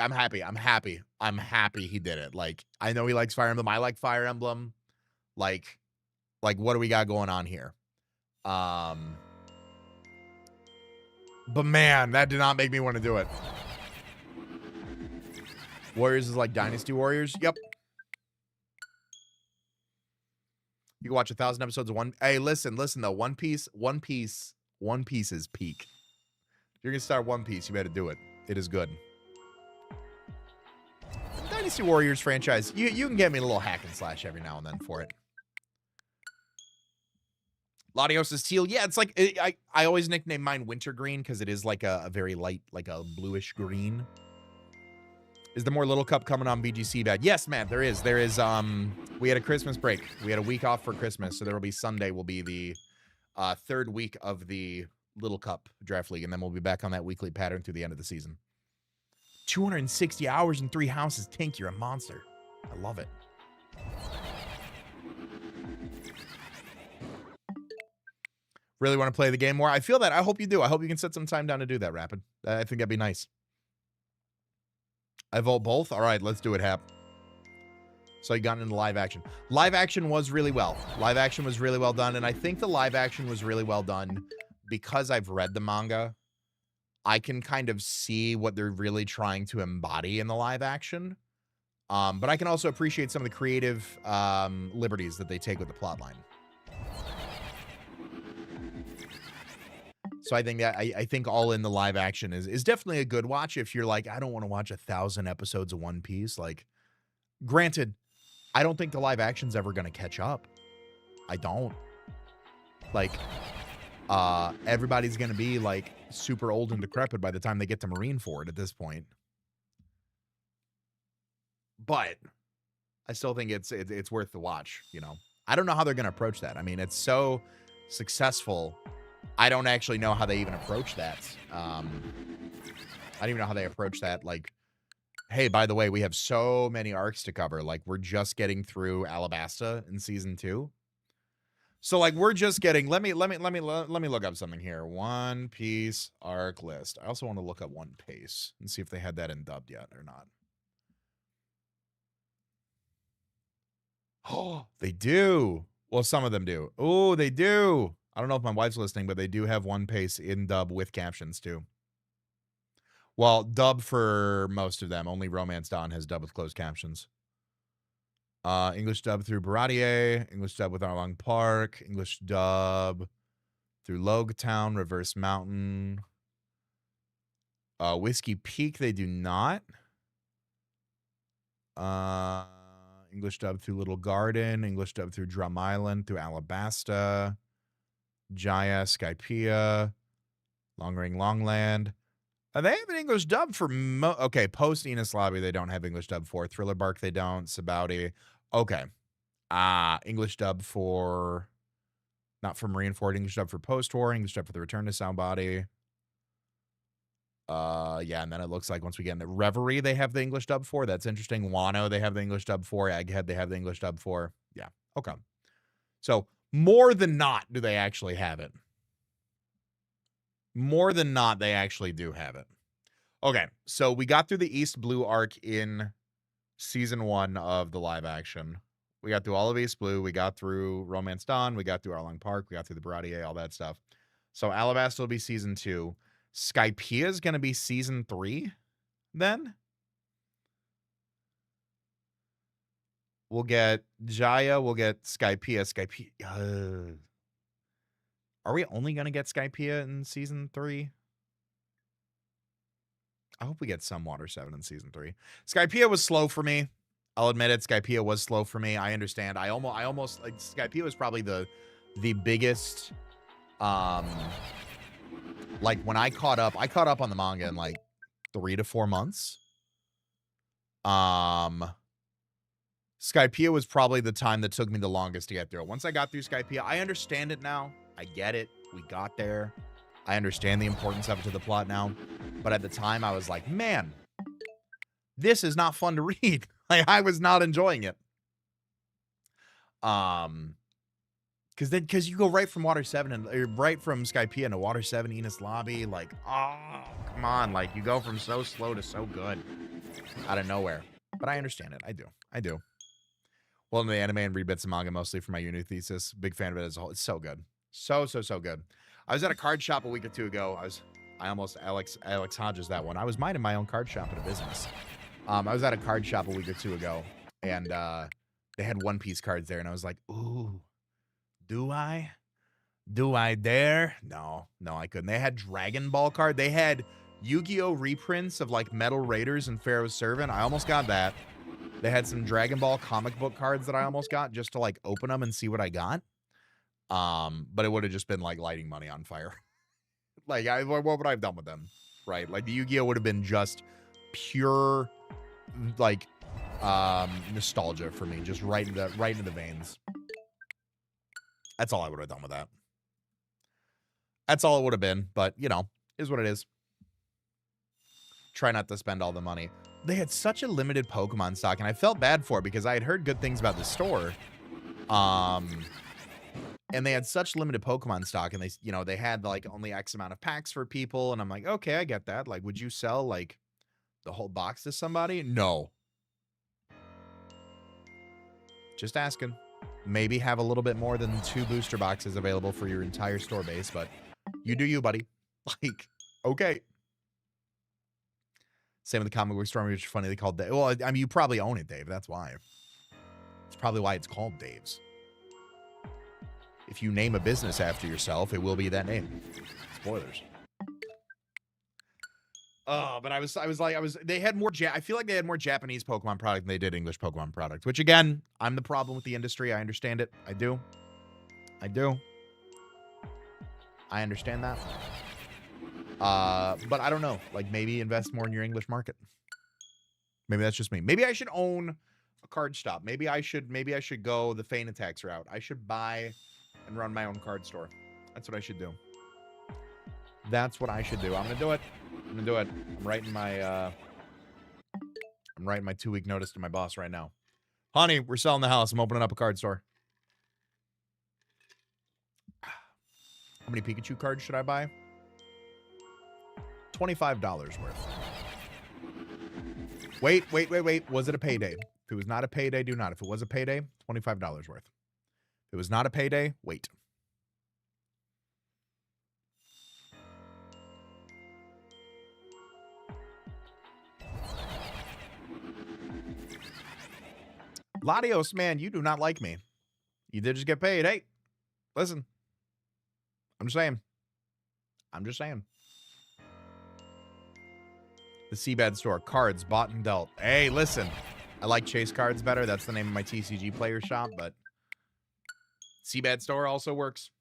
he did it. Like, I know he likes Fire Emblem. I like Fire Emblem. Like, what do we got going on here? But man, that did not make me want to do it. Warriors is like Dynasty Warriors. Yep. You can watch 1,000 episodes of one. Hey, listen though. One Piece One Piece is peak. If you're going to start One Piece, you better do it. It is good. Dynasty Warriors franchise, you can get me a little hack and slash every now and then for it. Latios is teal. Yeah, it's like, I always nickname mine wintergreen because it is like a very light, like a bluish green. Is there more Little Cup coming on BG CBAD? Yes, man, there is. There is, we had a Christmas break. We had a week off for Christmas, so there will be Sunday will be the third week of the Little Cup Draft League, and then we'll be back on that weekly pattern through the end of the season. 260 hours in 3 houses. Tink, you're a monster. I love it. Really want to play the game more? I feel that. I hope you do. I hope you can set some time down to do that, Rapid. I think that'd be nice. I vote both? All right, let's do it, Hap. So you got into live action. Live action was really well. Live action was really well done, and I think the live action was really well done because I've read the manga. I can kind of see what they're really trying to embody in the live action. But I can also appreciate some of the creative liberties that they take with the plotline. So I think that I think all in the live action is definitely a good watch if you're like, I don't want to watch 1,000 episodes of One Piece. Like, granted, I don't think the live action's ever going to catch up. I don't. Like, everybody's going to be like super old and decrepit by the time they get to Marineford at this point. But I still think it's worth the watch, you know. I don't know how they're going to approach that. I mean, it's so successful. I don't actually know how they even approach that. I don't even know how they approach that. Like, hey, by the way, we have so many arcs to cover. Like, we're just getting through Alabasta in season 2. So, like, we're just getting. Let me look up something here. One Piece arc list. I also want to look up One Piece and see if they had that in dubbed yet or not. Oh, they do. Well, some of them do. Oh, they do. I don't know if my wife's listening, but they do have One Piece in dub with captions too. Well, dub for most of them. Only Romance Dawn has dub with closed captions. English dub through Baratier, English dub with Arlong Park, English dub through Logatown, Reverse Mountain. Whiskey Peak, they do not. English dub through Little Garden, English dub through Drum Island, through Alabasta. Jaya, Skypiea, Long Ring, Longland. They have an English dub for okay, post Enos Lobby, they don't have English dub for. Thriller Bark, they don't. CBAD. Okay. English dub for not for Marineford, English dub for post-war, English dub for the Return to Soundbody. Yeah, and then it looks like once we get into Reverie, they have the English dub for. That's interesting. Wano, they have the English dub for. Egghead, they have the English dub for. Yeah. Okay. So more than not, do they actually have it? More than not, they actually do have it. Okay, so we got through the East Blue arc in season 1 of the live action. We got through all of East Blue. We got through Romance Dawn. We got through Arlong Park. We got through the Baratier, all that stuff. So Alabasta will be season 2. Skypiea is going to be season 3 then. We'll get Jaya. We'll get Skypiea. Are we only going to get Skypiea in season 3? I hope we get some Water 7 in season 3. Skypiea was slow for me. I'll admit it. Skypiea was slow for me. I understand. I almost like Skypiea was probably the biggest. Like when I caught up on the manga in like 3 to 4 months. Skypiea was probably the time that took me the longest to get through it. Once I got through Skypiea, I understand it now. I get it. We got there. I understand the importance of it to the plot now. But at the time, I was like, man, this is not fun to read. Like, I was not enjoying it. Because you go right from Water 7 or right from Skypiea into Water 7, Enos Lobby. Like, oh, come on. Like, you go from so slow to so good out of nowhere. But I understand it. I do. Well, in the anime and read bits of manga mostly for my uni thesis. Big fan of it as a whole. It's so good. So good. I was at a card shop a week or two ago. I almost Alex Hodges that one. I was minding my own card shop at a business. I was at a card shop a week or two ago, and they had One Piece cards there, and I was like, ooh, do I? Do I dare? No, I couldn't. They had Dragon Ball card. They had Yu-Gi-Oh reprints of like Metal Raiders and Pharaoh's Servant. I almost got that. They had some Dragon Ball comic book cards that I almost got just to like open them and see what I got. But it would have just been like lighting money on fire. Like, what would I have done with them? Right? Like the Yu-Gi-Oh would have been just pure, like, nostalgia for me, just right into the veins. That's all I would have done with that. That's all it would have been, but you know, is what it is. Try not to spend all the money. They had such a limited Pokemon stock, and I felt bad for it because I had heard good things about the store. And they had such limited Pokemon stock, and they, you know, they had like only X amount of packs for people, and I'm like, okay, I get that. Like, would you sell like the whole box to somebody? No. Just asking. Maybe have a little bit more than 2 booster boxes available for your entire store base, but you do you, buddy. Like, okay. Same with the comic book store, which is funny. They called Dave. Well, I mean, you probably own it, Dave. That's why. It's probably why it's called Dave's. If you name a business after yourself, it will be that name. Spoilers. Oh, but they had more, I feel like they had more Japanese Pokemon product than they did English Pokemon product, which again, I'm the problem with the industry. I understand it. I do. I understand that. But I don't know. Like, maybe invest more in your English market. Maybe that's just me. Maybe I should own a card shop. Maybe I should go the Feint Attacks route. I should buy and run my own card store. That's what I should do. That's what I should do. I'm gonna do it. I'm writing my 2-week notice to my boss right now. Honey, we're selling the house. I'm opening up a card store. How many Pikachu cards should I buy? $25 worth. Wait. Was it a payday? If it was not a payday, do not. If it was a payday, $25 worth. If it was not a payday, wait. Latios, man, you do not like me. You did just get paid. Hey, listen. I'm just saying. The CBAD store. Cards bought and dealt. Hey, listen. I like Chase Cards better. That's the name of my TCG player shop, but CBAD store also works.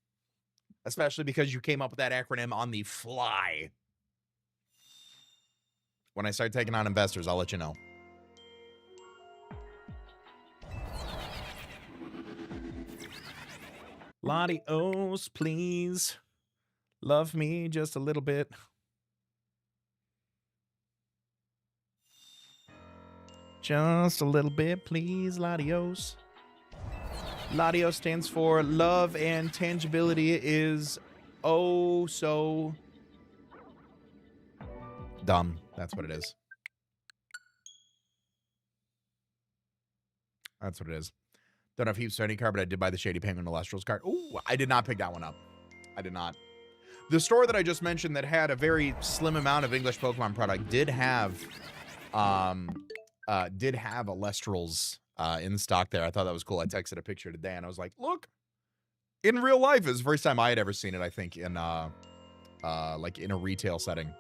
Especially because you came up with that acronym on the fly. When I start taking on investors, I'll let you know. Latios, please. Love me just a little bit. Just a little bit, please, Latios. Latios stands for love and tangibility is oh so dumb. That's what it is. That's what it is. Don't have heaps of any card, but I did buy the Shady Penguin Illustrals card. Ooh, I did not pick that one up. I did not. The store that I just mentioned that had a very slim amount of English Pokemon product did have Illustrals in stock there. I thought that was cool. I texted a picture today and I was like, look, in real life. It was the first time I had ever seen it, I think, in like in a retail setting.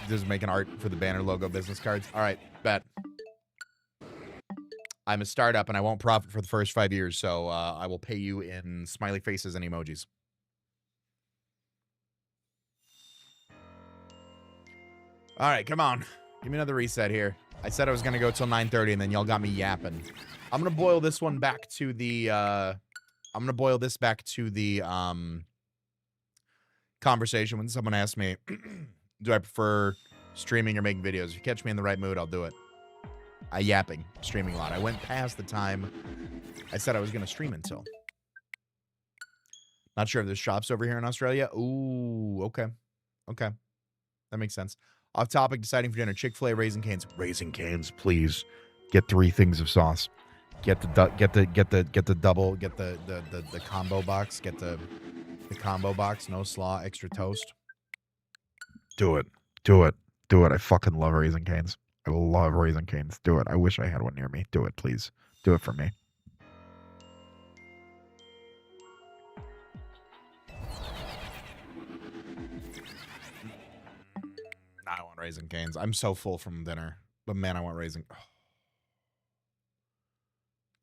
Just making art for the banner logo business cards. All right, bet. I'm a startup and I won't profit for the first 5 years, so I will pay you in smiley faces and emojis. All right, come on. Give me another reset here. I said I was going to go till 9:30 and then y'all got me yapping. I'm going to boil this one back to the conversation when someone asked me, do I prefer streaming or making videos? If you catch me in the right mood, I'll do it. Yapping, streaming a lot. I went past the time I said I was going to stream until. Not sure if there's shops over here in Australia. Ooh, okay. Okay. That makes sense. Off topic, deciding for dinner. Chick-fil-A, Raising Cane's. Raising Cane's, please. Get 3 things of sauce. Get the double, get the combo box. Get the combo box, no slaw, extra toast. Do it. I fucking love Raising Cane's. I love Raising Cane's. Do it. I wish I had one near me. Do it, please. Do it for me. Raisin Canes. I'm so full from dinner. But man, I want Raisin. Oh.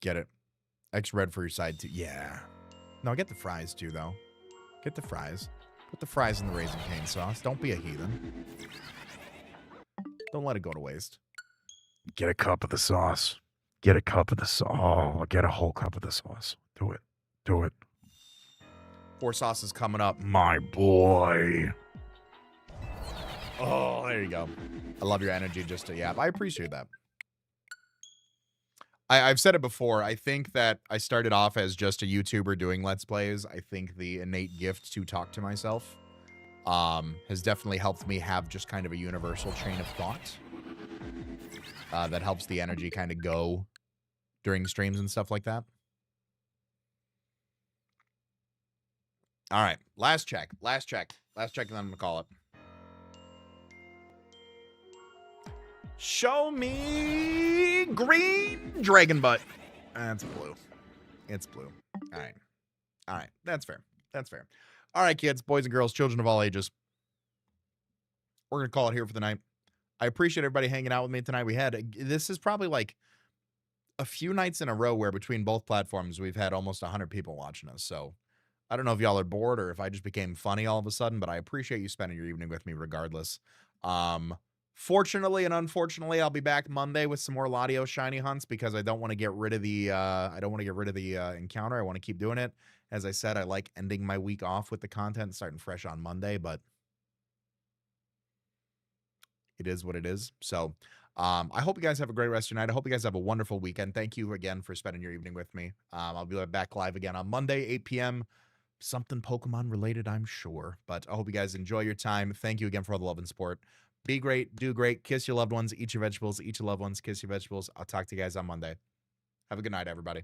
Get it. X red for your side too. Yeah. No, get the fries too, though. Get the fries. Put the fries in the Raisin Cane sauce. Don't be a heathen. Don't let it go to waste. Get a cup of the sauce. Get a cup of the sauce. Oh, get a whole cup of the sauce. Do it. Do it. 4 sauces coming up. My boy. Oh, there you go. I love your energy just to yap. I appreciate that. I've said it before. I think that I started off as just a YouTuber doing Let's Plays. I think the innate gift to talk to myself has definitely helped me have just kind of a universal chain of thought that helps the energy kind of go during streams and stuff like that. All right. Last check. Last check. Last check, and then I'm going to call it. Show me green dragon butt. That's blue. It's blue. All right. All right. That's fair. That's fair. All right, kids, boys and girls, children of all ages. We're going to call it here for the night. I appreciate everybody hanging out with me tonight. This is probably like a few nights in a row where between both platforms, we've had almost 100 people watching us. So I don't know if y'all are bored or if I just became funny all of a sudden, but I appreciate you spending your evening with me regardless. Fortunately and unfortunately, I'll be back Monday with some more Latios shiny hunts because I don't want to get rid of the encounter. I want to keep doing it. As I said, I like ending my week off with the content, starting fresh on Monday, but it is what it is. So I hope you guys have a great rest of your night. I hope you guys have a wonderful weekend. Thank you again for spending your evening with me. I'll be back live again on Monday, 8 p.m. Something Pokemon related, I'm sure. But I hope you guys enjoy your time. Thank you again for all the love and support. Be great, do great, kiss your loved ones, eat your vegetables, eat your loved ones, kiss your vegetables. I'll talk to you guys on Monday. Have a good night, everybody.